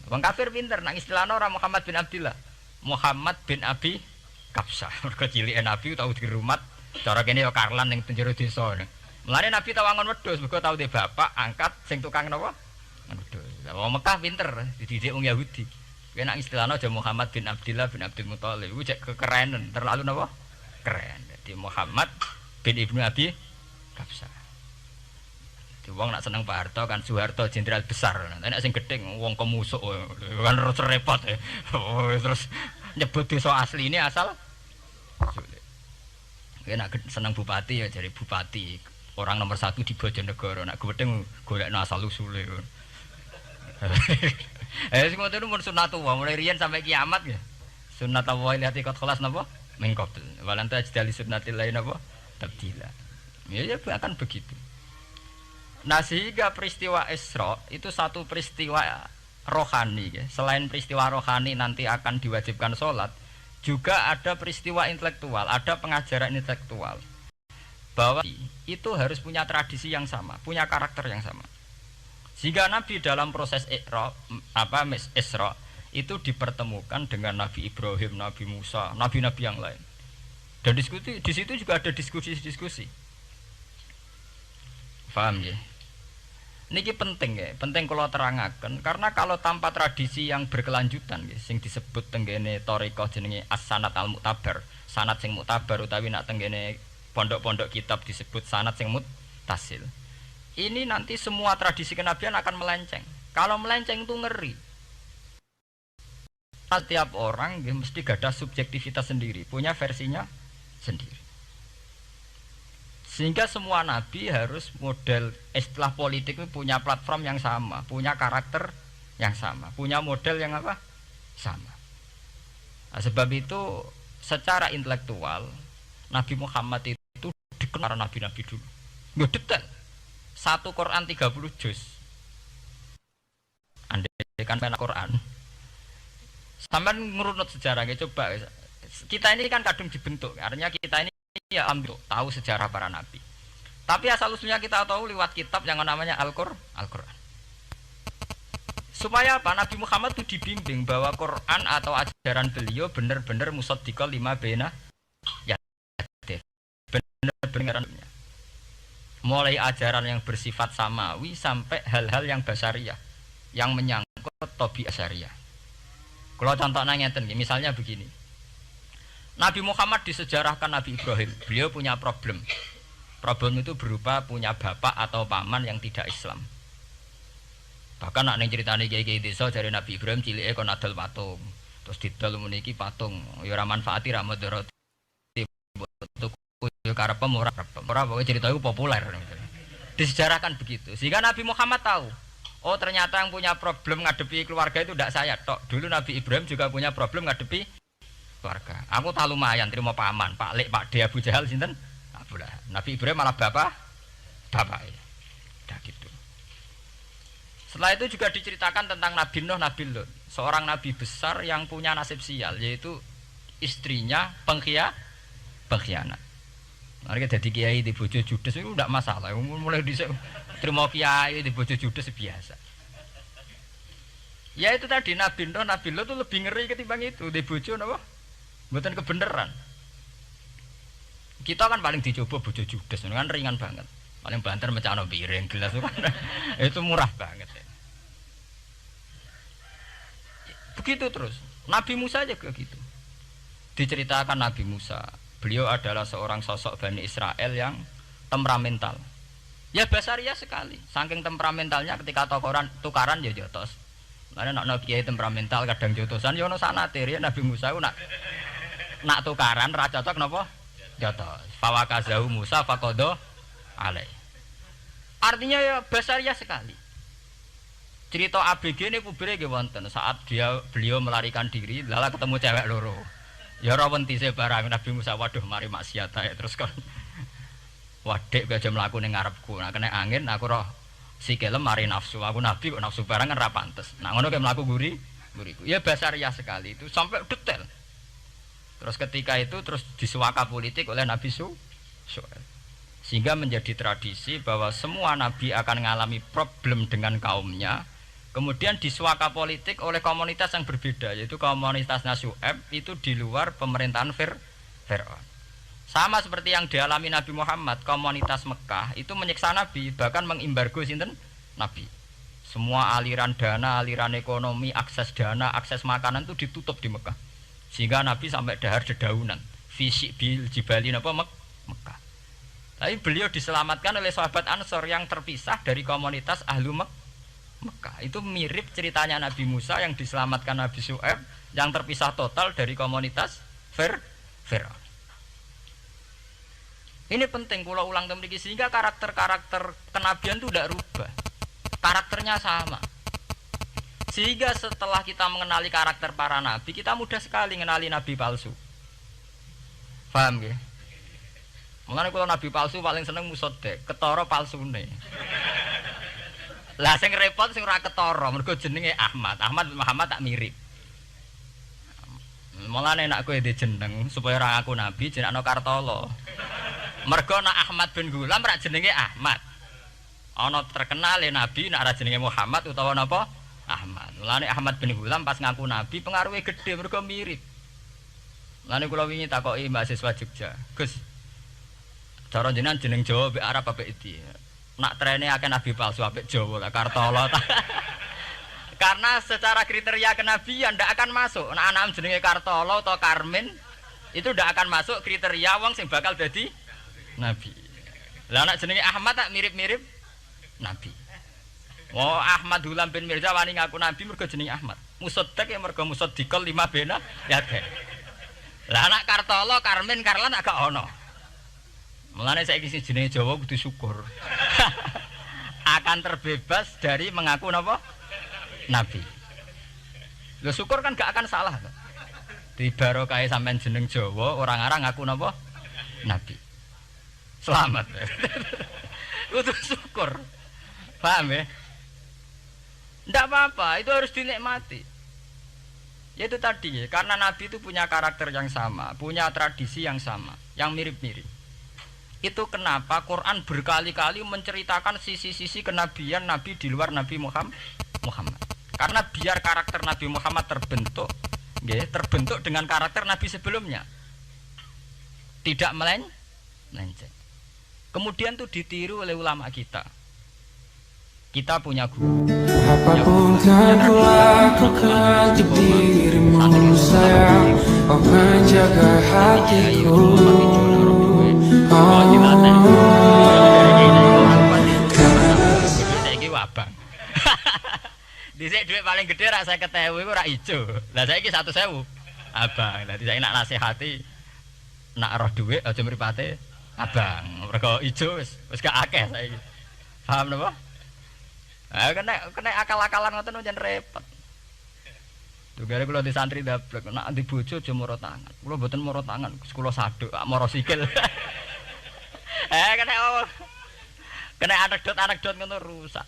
[SPEAKER 2] Wong kafir pinter nang istilahna ora Muhammad bin Abdullah. Muhammad bin Abi Kabsah, mereka cilik Nabi tahu dirumat, cara kene ya Karlan yang penjuru desa. Mulane Nabi tahu angon wedhus, mereka tahu de bapak angkat sing tukang napa? Wedhus. Wong Mekah pinter, dididik wong Yahudi. Kena istilahnya aja Muhammad bin Abdullah bin Abdul Muthalib, itu cek kekerenan, terlalu napa? Keren. Jadi Muhammad bin Ibnu Abi Kabsah. Jadi wong nak seneng Pak Harto kan Soeharto jenderal besar. Nek sing gedeng wong kemusuk kan repot ya. Terus nyebut desa asli ini asal sulit. Nak seneng bupati ya jadi bupati orang nomor 1 di Bojonegoro. Nak gedeng golekno asal usule. Sing ngoten mun sunatullah mulai riyen sampai kiamat ya. Sunatullah lihati qad khalas napa? Min qabl. Walanta ajdali sunnatil lain napa? Tabdila. Ya akan begitu. Nah sehingga peristiwa Isra itu satu peristiwa rohani ya. Selain peristiwa rohani nanti akan diwajibkan sholat, juga ada peristiwa intelektual, ada pengajaran intelektual bahwa itu harus punya tradisi yang sama, punya karakter yang sama. Sehingga Nabi dalam proses Isra itu dipertemukan dengan Nabi Ibrahim, Nabi Musa, nabi-nabi yang lain. Dan diskusi di situ juga ada diskusi-diskusi. Paham ya? Niki penting ya, penting kalau terangaken karena kalau tanpa tradisi yang berkelanjutan ya, sing disebut tenggene thariqah jenenge as-sanad al-mu'tabar, sanad sing mu'tabar utawi nak tenggene pondok-pondok kitab disebut sanad sing muttasil. Ini nanti semua tradisi kenabian akan melenceng. Kalau melenceng itu ngeri. Setiap orang ya, mesti gada subjektivitas sendiri, punya versinya sendiri. Sehingga semua nabi harus model istilah politik itu punya platform yang sama, punya karakter yang sama, punya model yang apa? Sama. Nah, sebab itu secara intelektual Nabi Muhammad itu dikenal nabi-nabi dulu. Nggak detail. Satu Quran 30 juz. Andai kan pena Quran. Sampai ngurunut sejarahnya coba. Kita ini kan kadung dibentuk, artinya kita ini ya ambil tahu sejarah para nabi. Tapi asal usulnya kita tahu lewat kitab yang namanya Al-Qur'an. Supaya apa? Nabi Muhammad itu dibimbing bahwa Quran atau ajaran beliau benar-benar musaddiqal lima baina ya benar-benar mulai ajaran yang bersifat samawi sampai hal-hal yang basariyah yang menyangkut tabiat syariah. Kalau contohnya ngeten, misalnya begini. Nabi Muhammad disejarahkan Nabi Ibrahim, beliau punya problem. Problem itu berupa punya bapak atau paman yang tidak Islam. Bahkan nak ceritane kiai-kiai desa dari Nabi Ibrahim cilike kon adol patung. Terus didol meniki patung, ya ora manfaati ra mudarat. Tuku karep ora pokoke cerita itu populer. Disejarahkan begitu. Sehingga Nabi Muhammad tahu, oh ternyata yang punya problem ngadepi keluarga itu tidak saya tok. Dulu Nabi Ibrahim juga punya problem ngadepi keluarga. Aku tak lumayan terima paman, Pak Lek, Pak De, Abu Jahal sinten? Nabi Ibrahim malah bapak. Dah gitu. Setelah itu juga diceritakan tentang Nabi Nuh, Nabi Lut, seorang nabi besar yang punya nasib sial, yaitu istrinya pengkhianat. Mereka jadi kiai di bojo judes itu tidak masalah, mulai dhisik terima kiai di bojo judes biasa. Ya itu tadi Nabi Nuh, Nabi Lut itu lebih ngeri ketimbang itu di bojo napa? Mboten kebenaran. Kita kan paling dicoba bojo judes, kan ringan banget. Paling banter mecano piring gelas itu kan itu murah banget. Ya. Begitu terus. Nabi Musa aja begitu. Diceritakan Nabi Musa, beliau adalah seorang sosok Bani Israel yang temperamental. Ya basaria sekali. Saking temperamentalnya ketika tukaran ya jotos. Karena nak kiai temperamental kadang jotosan ya ono sanate ya Nabi Musa ku nak tukaran ra cocok napa? Jotos. Fawakazahu Musa faqada alai. Artinya ya basaria sekali. Cerita ABG ini publik nggih wonten saat beliau melarikan diri lala ketemu cewek loro. Ya ora wentise barang Nabi Musa waduh mari maksiat ae terus kon. Wadek aja mlaku ning ngarepku. Nah kena angin aku roh sikile mari nafsu. Aku nabi kok nafsu barang kan ora pantes. Nah ngono kayak mlaku guriku. Ya basaria sekali itu sampai detail. Terus ketika itu terus disuaka politik oleh Nabi Syuaib. Sehingga menjadi tradisi bahwa semua nabi akan mengalami problem dengan kaumnya. Kemudian disuaka politik oleh komunitas yang berbeda, yaitu komunitasnya Syuaib itu di luar pemerintahan Fir'aun. Sama seperti yang dialami Nabi Muhammad, komunitas Mekah itu menyiksa Nabi, bahkan mengimbargo sinten Nabi. Semua aliran dana, aliran ekonomi, akses dana, akses makanan itu ditutup di Mekah. Sehingga Nabi sampai dahar dedaunan, fisik bil jibali napa Mekah. Tapi beliau diselamatkan oleh sahabat Ansor yang terpisah dari komunitas Ahlu Mekah. Itu mirip ceritanya Nabi Musa yang diselamatkan Nabi Syuaib yang terpisah total dari komunitas Fir'aun. Ini penting kula ulang mriki sehingga karakter-karakter kenabian itu tidak rubah. Karakternya sama. Sehingga setelah kita mengenali karakter para nabi, kita mudah sekali mengenali nabi palsu. Paham nggih? Mulane kula nabi palsu paling seneng musodek, ketara palsune. Lah sing repot sing ora ketara, mergo jenenge Ahmad. Ahmad Muhammad tak mirip. Mulane nek kowe ndek jeneng supaya ora ngaku nabi jenengno Kartolo. Mergo nek Ahmad bin Gulam rak jenenge Ahmad. Ana terkenal nabi nek ora jenenge Muhammad utawa napa? Ahmad. Mulane Ahmad bin Gulam pas ngaku nabi pengaruhe gedhe mergo mirip. Mulane kula wingi takoki mahasiswa Jogja, Gus. Cara jenengan jeneng Jawa mbek Arab apik iki. Nak trene akeh nabi palsu apik Jawa lah Kartolo. Karena secara kriteria kenabian ndak akan masuk. Nek anak jenenge Kartolo atau Karmin itu ndak akan masuk kriteria wong sing bakal dadi nabi. Lah anak jenenge Ahmad tak mirip-mirip nabi. Oh Ahmad Hulam bin Mirza wani ngaku nabi mergo jenenge Ahmad. Musaddaq ya mergo musaddiqal lima bena ya teh. Lah anak Kartolo, Karmin, Karlan agak ono. Mulane saiki sing jenenge Jawa kudu syukur. Akan terbebas dari mengaku napa? Nabi. Lho syukur kan gak akan salah. Di barokah sampean jeneng Jawa orang-orang ngaku napa? Nabi. Selamat. Kudu syukur. Paham ya? Ndak apa-apa, itu harus dinikmati. Ya itu tadi ya, karena Nabi itu punya karakter yang sama, punya tradisi yang sama, yang mirip-mirip. Itu kenapa Quran berkali-kali menceritakan sisi-sisi kenabian Nabi di luar Nabi Muhammad. Karena biar karakter Nabi Muhammad terbentuk, ya, terbentuk dengan karakter Nabi sebelumnya. Tidak melenceng. Kemudian itu ditiru oleh ulama kita. Kita punya guru.
[SPEAKER 3] Apapun kan ku lakukan untuk dirimu sayang, kau menjaga hatiku.
[SPEAKER 2] Saiki wabang. Dhisik dhuwit paling gedhe rak 50.000 iku rak ijo. Lah saiki 100.000 abang. Dadi saiki nak nasihati nak roh dhuwit aja mripate abang. Mergo ijo wis gak akeh saiki. Paham napa? Kena akal-akalan ngoten njen repot. Tugare kula di santri dablek nek di bojo aja moro tangan. Kula mboten moro tangan, kula saduk, moro sikil. Kena anekdot ngono rusak.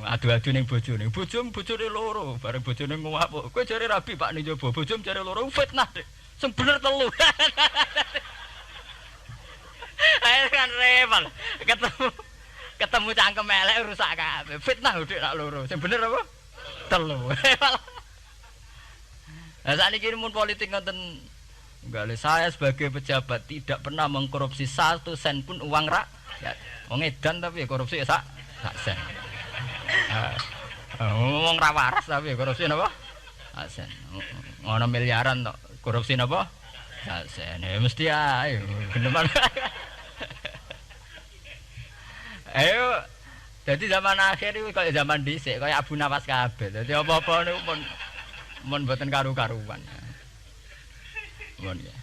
[SPEAKER 2] adu-adu ning bojone. Bojone loro, bareng bojone nguwap. Kowe jare rabi Pak ning njaba, bojone jare loro fitnah, Dik. Sing bener telu. Ayo kan repot. Ketemu cangkem elek rusak kabeh. Fitnah Dik nak loro. Sing bener apa? Telu. Lah sakniki mun politik ngoten enggak, saya sebagai pejabat tidak pernah mengkorupsi 1 sen pun uang rakyat. Wong edan tapi korupsi ya sak sen. Ngomong ra waras tapi korupsi napa? Sak sen. Ngono miliaran tok. Korupsi napa? Sak sen. Ya mesti ae. Geneman. Ayo. Jadi zaman akhir itu kayak zaman dhisik, kayak Abu Nawas kabeh. Dadi apa-apa niku mun mboten karu-karuan. Mun ya.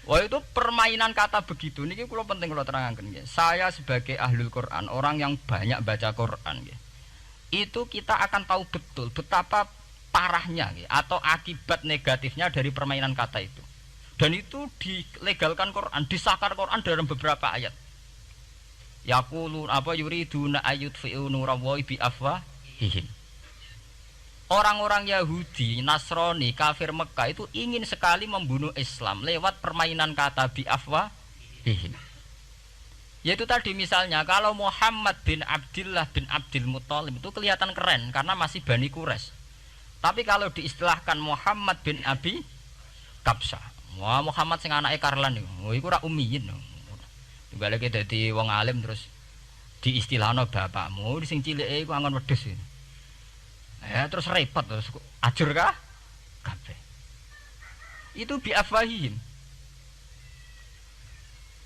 [SPEAKER 2] Wah itu permainan kata begitu niki kula penting kula terangaken nggih. Saya sebagai ahlul Quran, orang yang banyak baca Quran nggih. Itu kita akan tahu betul betapa parahnya nggih atau akibat negatifnya dari permainan kata itu. Dan itu dilegalkan Quran, disahkan Quran dalam beberapa ayat. Yaqulu apa yuriduna ayyutfi'u nurallahi bi afwahihim. Orang-orang Yahudi, Nasrani, kafir Mekah itu ingin sekali membunuh Islam lewat permainan kata bi afwahihim. Yaitu tadi misalnya kalau Muhammad bin Abdullah bin Abdul Muthalib itu kelihatan keren karena masih Bani Quraisy. Tapi kalau diistilahkan Muhammad bin Abi Kabsah, wah Muhammad sing anake Karlan niku, iku ora ummiyin. Balik dadi wong alim terus diistilahno bapakmu sing cilike iku angon wedhus. Ya terus repot terus ajur kah? Kabeh. Itu bi afwahihim.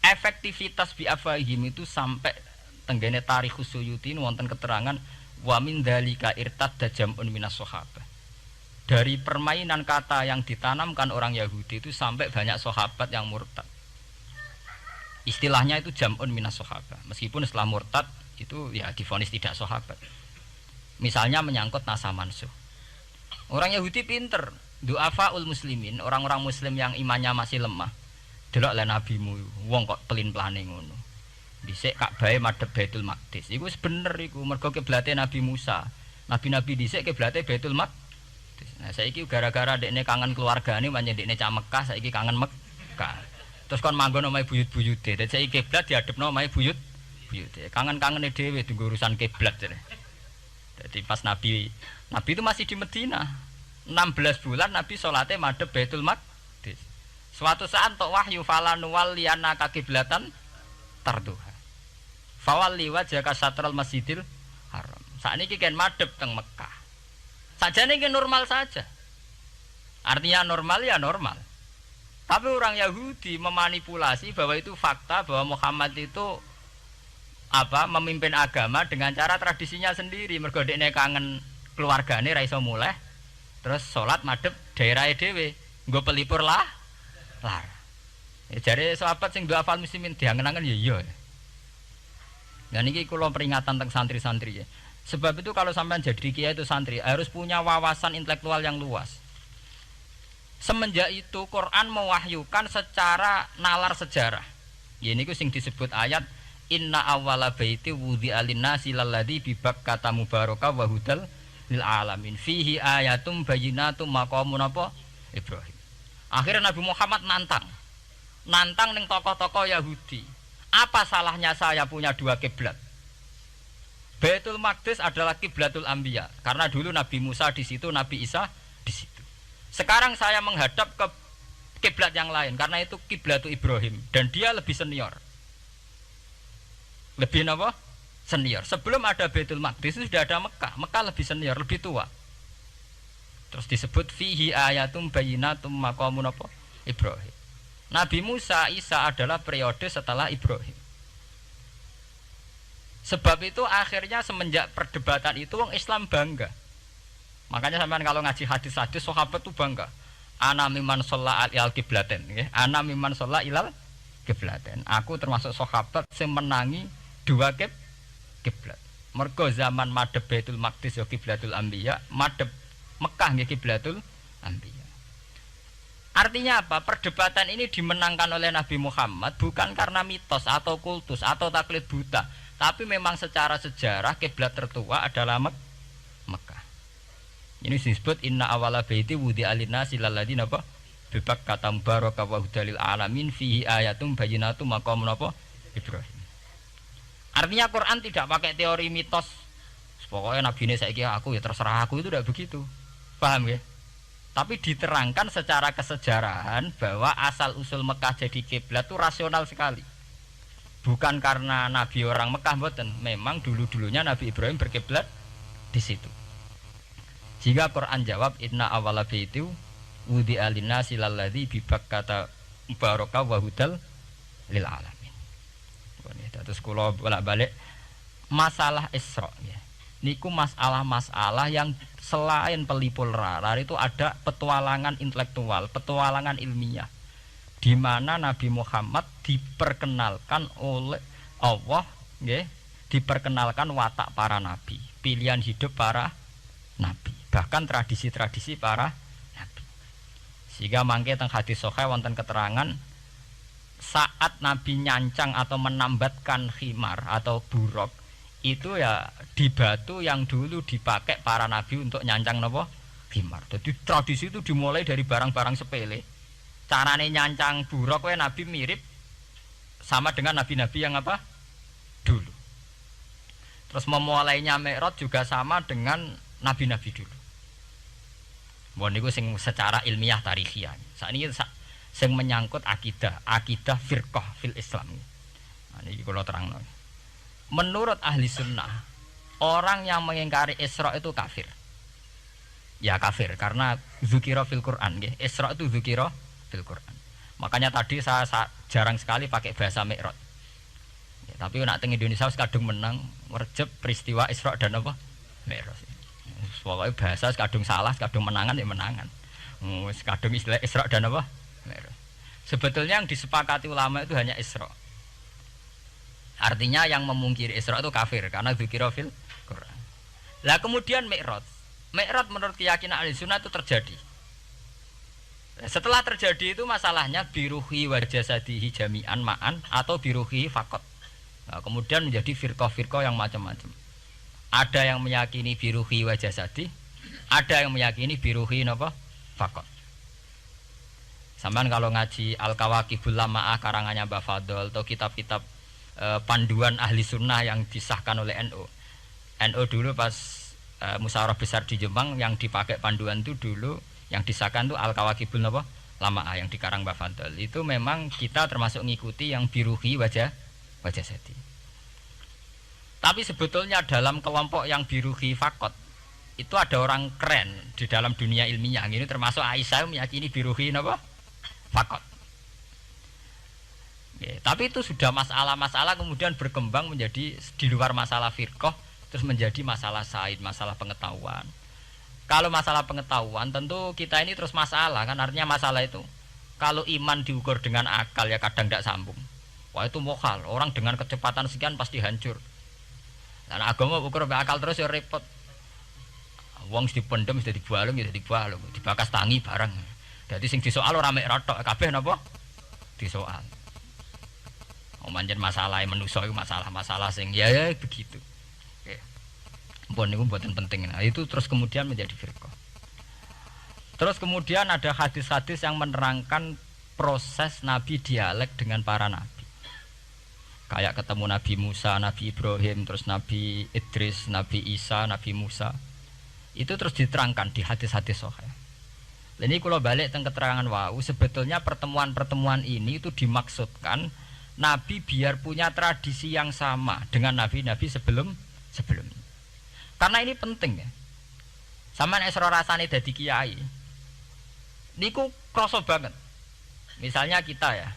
[SPEAKER 2] Efektivitas bi afwahihim itu sampai tenggene Tarikh Suyuti wonten keterangan wa min dzalika irtadda jam'un minas sahabah. Dari permainan kata yang ditanamkan orang Yahudi itu sampai banyak sahabat yang murtad. Istilahnya itu jam'un minas sahabah. Meskipun setelah murtad itu ya divonis tidak sahabat. Misalnya menyangkut nasa mansuh. Orang Yahudi pinter, du'afaul muslimin, orang-orang muslim yang imannya masih lemah. Delok le nabimu, wong kok pelin-pelane ngono. Dhisik Ka'bah madhep Baitul Maqdis. Iku bener iku mergo kiblate Nabi Musa. Nabi-nabi dhisik kiblate Baitul Maqdis. Nah saiki gara-gara dekne kangen keluargane pancen dekne cah Mekah, saiki kangen Mekah. Terus kon manggon omahe buyut-buyute. Dadi saiki kiblat diadepno omahe buyut-buyute. Kangen-kangene dhewe tunggu urusan kiblat jare. Jadi pas Nabi itu masih di Medina. 16 bulan Nabi salate madhep Baitul Maqdis. Suatu saat tok wahyu falan waliyana kiblatan tarduha. Fawalli wajhaka satral Masjidil Haram. Sakniki kan madhep teng Mekah. Sajane ki normal saja. Artinya normal ya normal. Tapi orang Yahudi memanipulasi bahwa itu fakta bahwa Muhammad itu memimpin agama dengan cara tradisinya sendiri. Mergo dekne kangen keluargane ra iso muleh. Terus salat madhep daerahe dhewe, nggo pelipur lar. Ya jare sahabat sing doa fal muslimin diangen-angen ya iya. Nah niki kula peringatan teng santri-santri ya. Sebab itu kalau sampean jadi kiai itu santri harus punya wawasan intelektual yang luas. Semenjak itu Quran mewahyukan secara nalar sejarah. Ya niku sing disebut ayat inna awwala baiti wudi'a lin-nasi lalladzi bi Bakkata mubaraka wa hudal lil alamin fihi ayatum bayyinatum maqamun apa Ibrahim. Akhirnya Nabi Muhammad nantang ning tokoh-tokoh Yahudi. Apa salahnya saya punya 2 kiblat? Baitul Maqdis adalah kiblatul anbiya karena dulu Nabi Musa di situ, Nabi Isa di situ. Sekarang saya menghadap ke kiblat yang lain karena itu kiblatul Ibrahim dan dia lebih senior. Lebih apa? Senior. Sebelum ada Baitul Maqdis itu sudah ada Mekah. Mekah lebih senior, lebih tua. Terus disebut fihi ayatum bayyinatum maqamun apa? Ibrahim. Nabi Musa, Isa adalah periode setelah Ibrahim. Sebab itu akhirnya semenjak perdebatan itu orang Islam bangga. Makanya sampean kalau ngaji hadis-hadis sahabat itu bangga. Ana mimman shalla ilal qiblaten, nggih. Ana mimman shalla ilal qiblaten. Aku termasuk sahabat sing menangi 2 kiblat. Mergo zaman madhep Baitul Maqdis ya kiblatul anbiya, madhep Mekah nggih kiblatul anbiya. Artinya apa? Perdebatan ini dimenangkan oleh Nabi Muhammad bukan karena mitos atau kultus atau taklid buta, Tapi memang secara sejarah kiblat tertua adalah Mekah. Ini disebut inna awala baiti wudi alina silaladin apa? Bibak kata mubaraka wa hudalil alamin fihi ayatum bayyinatum maqamun apa? Ibrahim. Artinya Quran tidak pakai teori mitos. Pokoknya nabi ini saiki aku ya terserah aku, itu tidak begitu. Paham ya? Tapi diterangkan secara kesejarahan bahwa asal usul Mekah jadi kiblat itu rasional sekali. Bukan karena nabi orang Mekah mboten, memang dulu-dulunya Nabi Ibrahim berkiblat di situ. Jika Quran jawab inna awala baiti wudi alina silalladzi bibakkata baraka wa hudal lil alamin. Terus kula bolak-balik masalah Isra ya. Niku masalah-masalah yang selain pelipul rarar itu ada petualangan intelektual, petualangan ilmiah, di mana Nabi Muhammad diperkenalkan oleh Allah, ya, diperkenalkan watak para nabi, pilihan hidup para nabi, bahkan tradisi-tradisi para nabi. Sehingga mangke teng hadis sahih wonten keterangan saat Nabi nyancang atau menambatkan khimar atau buruk itu ya di batu yang dulu dipakai para nabi untuk nyancang napa khimar. Jadi tradisi itu dimulai dari barang-barang sepele. Carane nyancang buruk wae nabi mirip sama dengan nabi-nabi yang apa dulu. Terus memulainya Mi'raj juga sama dengan nabi-nabi dulu. Bon niku sing secara ilmiah tarikhiyah. Sakniki sing menyangkut akidah firqah fil Islam. Nah, ini kalau terang. Menurut ahli sunnah, orang yang mengingkari Isra itu kafir. Ya kafir karena zukira fil Quran. Isra itu zukira fil Quran. Makanya tadi saya jarang sekali pakai bahasa Mi'raj. Ya, tapi nak teng Indonesia kadung menang merjep peristiwa Isra dan apa Mi'raj. Pokoknya bahasa kadung salah, kadung menangan ya menangan. Kadung istilah Isra dan apa sebetulnya yang disepakati ulama itu hanya Isra. Artinya yang memungkiri Isra itu kafir karena dzikra fil Quran. Lah kemudian Mi'raj menurut keyakinan ahli sunnah itu terjadi. Setelah terjadi itu masalahnya biruhi wa jasadihi jami'an ma'an atau biruhi faqat. Nah, kemudian menjadi firqah-firqah yang macam-macam. Ada yang meyakini biruhi wa jasadi, ada yang meyakini biruhi napa faqat. Sampeyan kalau ngaji Al-Kawakibul Lama'ah karangannya Mbah Fadl atau kitab-kitab panduan ahli sunnah yang disahkan oleh NU. NU dulu pas musyawarah besar di Jemang yang dipakai panduan itu dulu yang disahkan itu Al-Kawakibul Lama'ah yang dikarang Mbah Fadl. Itu memang kita termasuk ngikuti yang biruhi wajah seti. Tapi sebetulnya dalam kelompok yang biruhi fakot itu ada orang keren di dalam dunia ilmiah. Ini termasuk Aisyah meyakini biruhi apa? Fakot. Ya, tapi itu sudah masalah-masalah kemudian berkembang menjadi di luar masalah firqah terus menjadi masalah said, masalah pengetahuan. Kalau masalah pengetahuan tentu kita ini terus masalah kan, artinya masalah itu kalau iman diukur dengan akal ya kadang tidak sambung. Wah itu mokal, orang dengan kecepatan sekian pasti hancur. Dan agama ukur akal terus ya repot. Wong dipendem sudah dibualung ya dibualung, dibakas tangi bareng. Jadi sing disoal ora mek rotok kabeh napa disoal. Manjen masalah manusa iku masalah-masalah sing ya begitu. Oke. Mpun niku mboten penting. Nah, itu terus kemudian menjadi firqah. Terus kemudian ada hadis-hadis yang menerangkan proses Nabi dialek dengan para nabi. Kayak ketemu Nabi Musa, Nabi Ibrahim, terus Nabi Idris, Nabi Isa, Nabi Musa. Itu terus diterangkan di hadis-hadis sahih. Ini kalau balik tentang keterangan wau, sebetulnya pertemuan-pertemuan ini itu dimaksudkan Nabi biar punya tradisi yang sama dengan nabi-nabi sebelumnya. Karena ini penting ya. Sampeyan esra rasane dadi kiai. Niku kroso banget. Misalnya kita ya.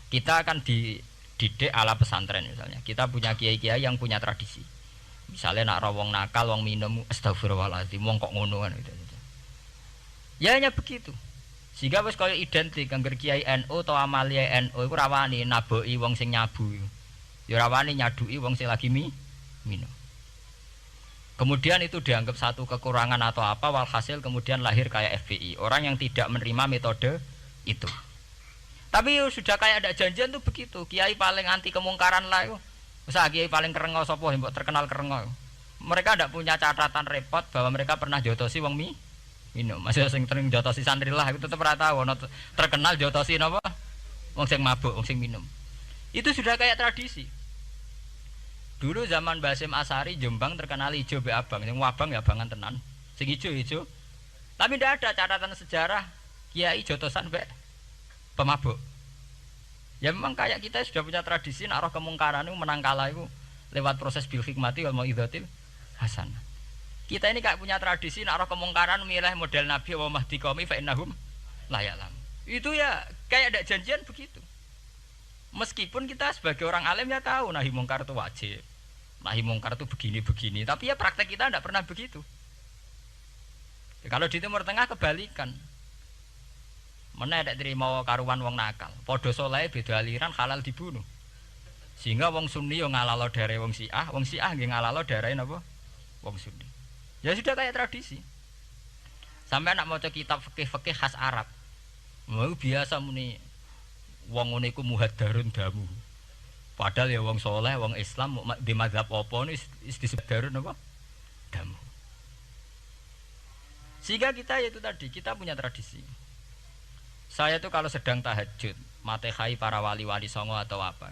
[SPEAKER 2] Kita akan dididik ala pesantren misalnya. Kita punya kiai-kiai yang punya tradisi. Misalnya nak rawong nakal, wong minum astagfirullahaladzim, wong kok ngono kan gitu. Ya hanya begitu. Sehingga wis kaya identik angger kiai NU atau amalia NU iku rawani naboki wong sing nyabu. Ya rawani nyaduki wong sing lagi minum. Kemudian itu dianggap satu kekurangan atau apa, walhasil kemudian lahir kayak FPI, orang yang tidak menerima metode itu. Tapi sudah kayak ada janjian tuh begitu, kiai paling anti kemungkaran lah itu. Usaha kiai paling kerengo sapa mbok terkenal kerengo. Mereka tidak punya catatan repot bahwa mereka pernah jotosi wong minum. Masih sing sering jotosi santri lah itu tetep ora tau ono terkenal jotosi napa? Wong sing mabuk, wong sing minum. Itu sudah kayak tradisi. Dulu zaman Basim Asari Jombang terkenal ijo be abang, yang wabang ya abangan tenan. Sing ijo. Tapi tidak ada catatan sejarah kiai jotosan be pemabuk. Ya memang kayak kita sudah punya tradisi naruh kemungkaran itu menang kalah itu lewat proses bil hikmati wal mau'izatil hasanah. Kita ini kayak punya tradisi naruh kemungkaran milih model Nabi wa mahdi qaumi fa innahum la ya'lam. Itu ya kayak ada janjian begitu. Meskipun kita sebagai orang alim ya tahu nahi mungkar itu wajib. Nahi mungkar itu begini-begini, tapi ya praktek kita tidak pernah begitu. Ya, kalau di Timur Tengah kebalikan. Mana ada terima karuan wong nakal. Podo soleh beda aliran halal dibunuh. Sehingga wong Sunni yang ngalalo darah wong Syiah nggih ngalalo darah napa? Wong Sunni. Ya sudah kayak tradisi. Sampai nak maca kitab fikih-fikih khas Arab. Mau biasa muni wong ngene iku muhaddarun damu. Padahal ya wong soleh, wong Islam di mazhab apa ini disebut darun apa? Damu. Sehingga kita itu tadi kita punya tradisi. Saya tuh kalau sedang tahajud, matehai para wali-wali songo atau apa,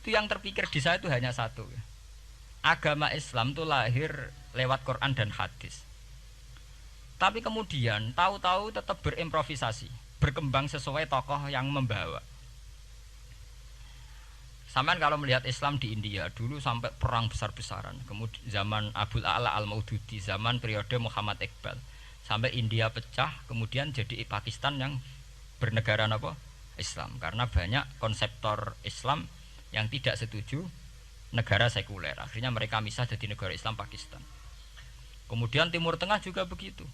[SPEAKER 2] itu yang terpikir di saya itu hanya satu. Agama Islam itu lahir lewat Quran dan hadis. Tapi kemudian tahu-tahu tetap berimprovisasi, berkembang sesuai tokoh yang membawa. Sampai kalau melihat Islam di India dulu sampai perang besar-besaran, kemudian zaman Abul A'la Al-Maududi, zaman periode Muhammad Iqbal, sampai India pecah, kemudian jadi Pakistan yang bernegara apa? Islam, karena banyak konseptor Islam yang tidak setuju negara sekuler. Akhirnya mereka misah jadi negara Islam Pakistan. Kemudian Timur Tengah juga begitu.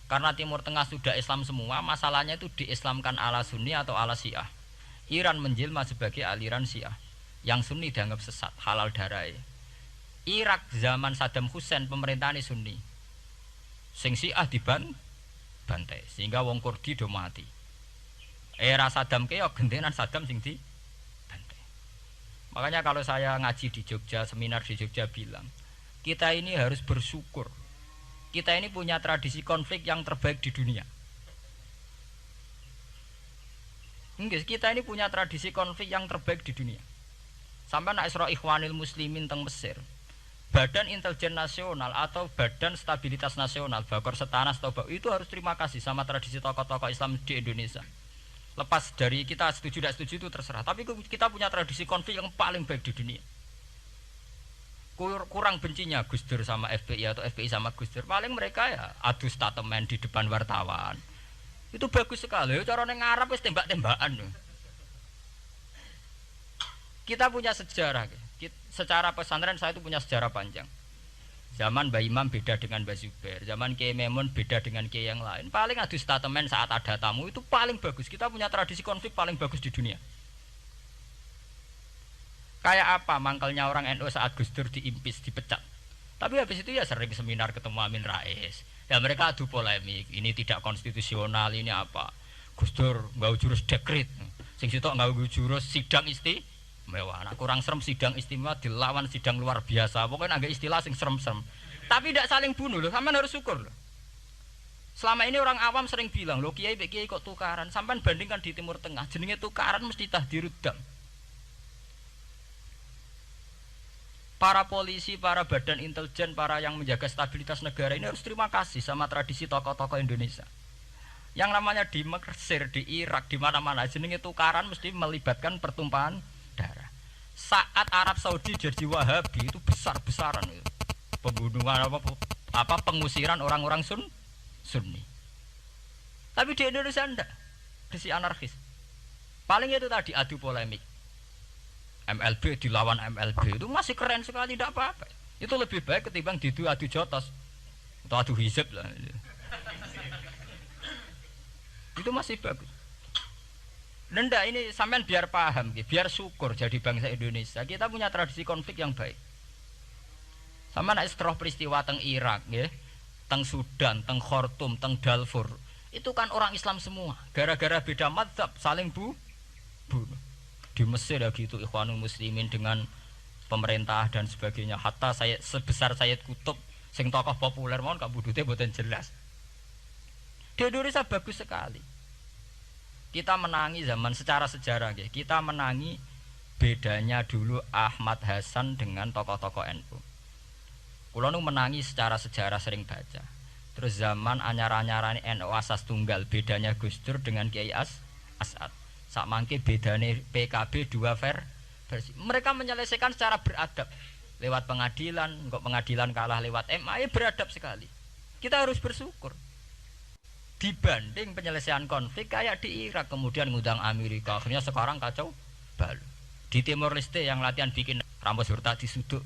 [SPEAKER 2] Karena Timur Tengah sudah Islam semua, masalahnya itu diislamkan ala Sunni atau ala Syiah. Iran menjelma sebagai aliran Syiah. Yang Sunni dianggap sesat, halal darai. Irak zaman Saddam Hussein pemerintahan Sunni. Sing Syiah dibantai sehingga wong Kurdi do mati. Era Saddam keyo gentenan Saddam sing di bantai. Makanya kalau saya ngaji di Jogja, seminar di Jogja bilang, kita ini harus bersyukur. Kita ini punya tradisi konflik yang terbaik di dunia. Enggak, kita ini punya tradisi konflik yang terbaik di dunia. Sampai nak Isra Ikhwanil Muslimin teng Mesir. Badan Intelijen Nasional atau Badan Stabilitas Nasional, Bakor Setanas atau itu harus terima kasih sama tradisi tokoh-tokoh Islam di Indonesia. Lepas dari kita setuju tidak setuju itu terserah, tapi kita punya tradisi konflik yang paling baik di dunia. Kurang bencinya Gus Dur sama FPI atau FPI sama Gus Dur, paling mereka ya adu statement di depan wartawan. Itu bagus sekali. Cara nang Arab wis tembak-tembakan. Kita punya sejarah. Secara pesantren saya itu punya sejarah panjang. Zaman Mbah Imam beda dengan Mbah Zubair, zaman Kiai Memun beda dengan Kiai yang lain. Paling adu statement saat ada tamu itu paling bagus. Kita punya tradisi konflik paling bagus di dunia. Kayak apa mangkalnya orang NU saat Gus Dur diimpis, dipecat. Tapi habis itu ya sering seminar ketemu Amin Rais. Ya mereka adu polemik, ini tidak konstitusional, ini apa. Gus Dur nggak jurus dekret. Sing sitok nggak jurus sidang mewah, nah, kurang serem sidang istimewa dilawan sidang luar biasa. Pokoknya agak istilah sing serem-serem. Tapi tidak saling bunuh loh, sampean harus syukur loh. Selama ini orang awam sering bilang, loh kiai kok tukaran. Sampean bandingkan di Timur Tengah, jenenge tukaran mesti tahdirud dam. Para polisi, para badan intelijen, para yang menjaga stabilitas negara ini harus terima kasih sama tradisi tokoh-tokoh Indonesia. Yang namanya di Mesir, di Irak, di mana-mana jenenge tukaran mesti melibatkan pertumpahan darah. Saat Arab Saudi jadi Wahabi itu besar-besaran itu. Pembunuhan apa pengusiran orang-orang Sunni. Tapi di Indonesia enggak. Tradisi anarkis. Paling itu tadi adu polemik. MLB dilawan MLB itu masih keren sekali, tidak apa-apa. Itu lebih baik ketimbang adu jotos atau adu hizib lah. Itu masih bagus. Nenda ini sampean biar paham, biar syukur jadi bangsa Indonesia. Kita punya tradisi konflik yang baik. Sama nak setelah peristiwa teng Irak, teng Sudan, teng Khartoum, teng Darfur, itu kan orang Islam semua. Gara-gara beda mazhab saling bunuh. Di Mesir ya gitu, Ikhwanul Muslimin dengan pemerintah dan sebagainya. Hatta saya sebesar Sayyid Qutb sing tokoh populer mohon kabudute mboten jelas. Di Indonesia bagus sekali. Kita menangi zaman secara sejarah nggih. Kita menangi bedanya dulu Ahmad Hasan dengan tokoh-tokoh NU. Kula nu menangi secara sejarah sering baca. Terus zaman anyar-anyarane NU asas tunggal, bedanya Gus Dur dengan Kiai As'ad. Sak mangke bedane PKB dua versi. Mereka menyelesaikan secara beradab. Lewat pengadilan, kok pengadilan kalah lewat MA, beradab sekali. Kita harus bersyukur. Dibanding penyelesaian konflik kayak di Irak, kemudian ngundang Amerika, akhirnya sekarang kacau balau. Di Timor Leste yang latihan bikin Ramos Hurta disuduk.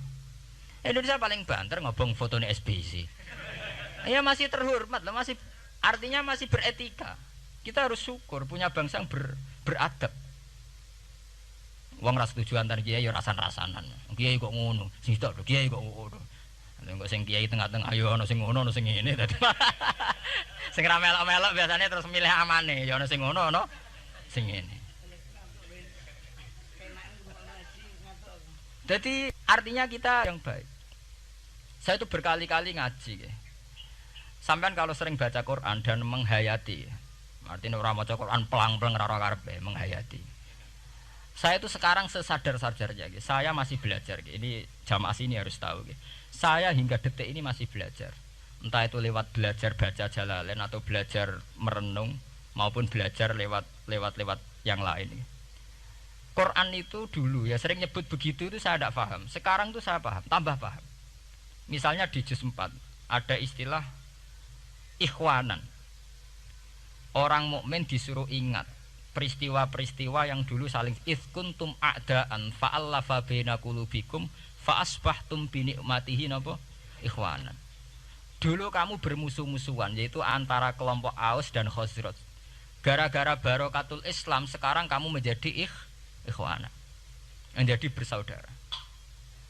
[SPEAKER 2] Indonesia paling banter ngobong fotonya SBC. Ya masih terhormat loh, masih artinya masih beretika. Kita harus syukur punya bangsa yang beradab. Wong ras setuju antar kiai ya rasan-rasanan. Kiai kok ngono, sing tok lho kiai kok ngono. Engko sing kiai tengah-tengah ayo ana sing ngono, ana sing ngene dadi. Sing ra melok-melok biasanya terus milih amane, ya ana sing ngono, ana sing ngene. Jadi artinya kita yang baik. Saya itu berkali-kali ngaji ya. Sampean kalau sering baca Quran dan menghayati, artinya orang baca Quran pelang-pelang rara karepe menghayati. Saya itu sekarang sesadar-sadarnya, saya masih belajar. Ini jamaah sini harus tahu. Saya hingga detik ini masih belajar. Entah itu lewat belajar baca Jalalain atau belajar merenung maupun belajar lewat yang lain. Quran itu dulu ya sering nyebut begitu itu saya tidak paham. Sekarang itu saya paham, tambah paham. Misalnya di juz 4 ada istilah ikhwanan. Orang mukmin disuruh ingat peristiwa-peristiwa yang dulu saling kuntum a'daan fa'allafa baina qulubikum fa'asbahtum bi ni'matihi napa ikhwanan. Dulu kamu bermusuh-musuhan yaitu antara kelompok Aus dan Khazraj. Gara-gara barokatul Islam sekarang kamu menjadi ikhwanan. Menjadi bersaudara.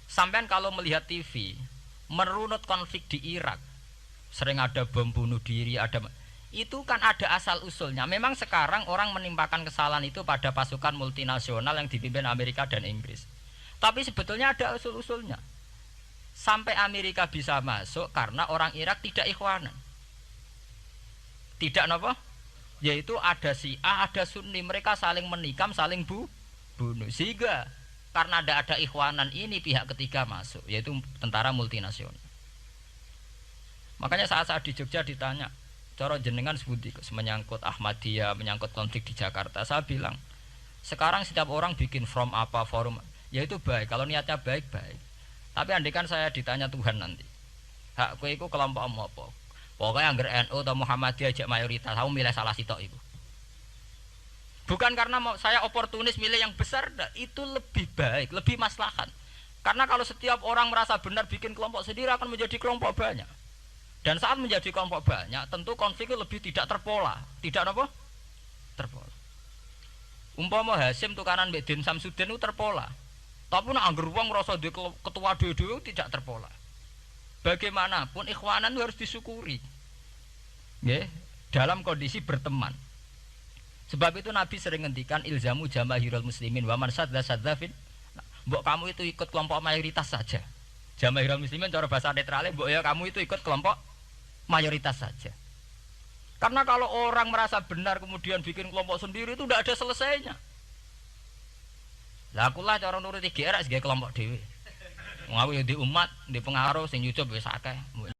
[SPEAKER 2] Sampean kalau melihat TV merunut konflik di Irak, sering ada bom bunuh diri, itu kan ada asal usulnya. Memang sekarang orang menimpakan kesalahan itu pada pasukan multinasional yang dipimpin Amerika dan Inggris. Tapi sebetulnya ada usul-usulnya. Sampai Amerika bisa masuk karena orang Irak tidak ikhwanan. Tidak apa? Yaitu ada Syiah, ada Sunni, mereka saling menikam, saling bunuh. Sehingga karena ada ikhwanan ini pihak ketiga masuk, yaitu tentara multinasional. Makanya saat di Jogja ditanya, cara jenengan sebuti menyangkut Ahmadiyah, menyangkut konflik di Jakarta, saya bilang sekarang setiap orang bikin from apa forum, yaitu baik kalau niatnya baik-baik. Tapi andaikan saya ditanya Tuhan nanti, hak kowe iku kelompok apa? Pokoknya angger NU atau Muhammadiyah aja mayoritas, aku milih salah sitok itu. Bukan karena saya oportunis milih yang besar, itu lebih baik, lebih maslahat. Karena kalau setiap orang merasa benar bikin kelompok sendiri akan menjadi kelompok banyak. Dan saat menjadi kelompok banyak, tentu konflik itu lebih tidak terpola. Tidak apa? Terpola. Umpama Hasim tukaran mbek Din Samsudin itu terpola. Tapi nek angger wong ngrasa duwe ketua dhewe tidak terpola. Bagaimanapun ikhwanan itu harus disyukuri. Nggih, dalam kondisi berteman. Sebab itu Nabi sering ngendikan ilzamu jamaahirul muslimin wa man sadza fin. Mbok kamu itu ikut kelompok mayoritas saja. Jamaahirul muslimin cara bahasa netralnya mbok ya kamu itu ikut kelompok mayoritas saja. Karena kalau orang merasa benar kemudian bikin kelompok sendiri itu tidak ada selesainya. Lah akulah cara nuruti GR sebagai kelompok dhewe. Wong aku ya di umat, di pengaruh sing nyucup wis akeh.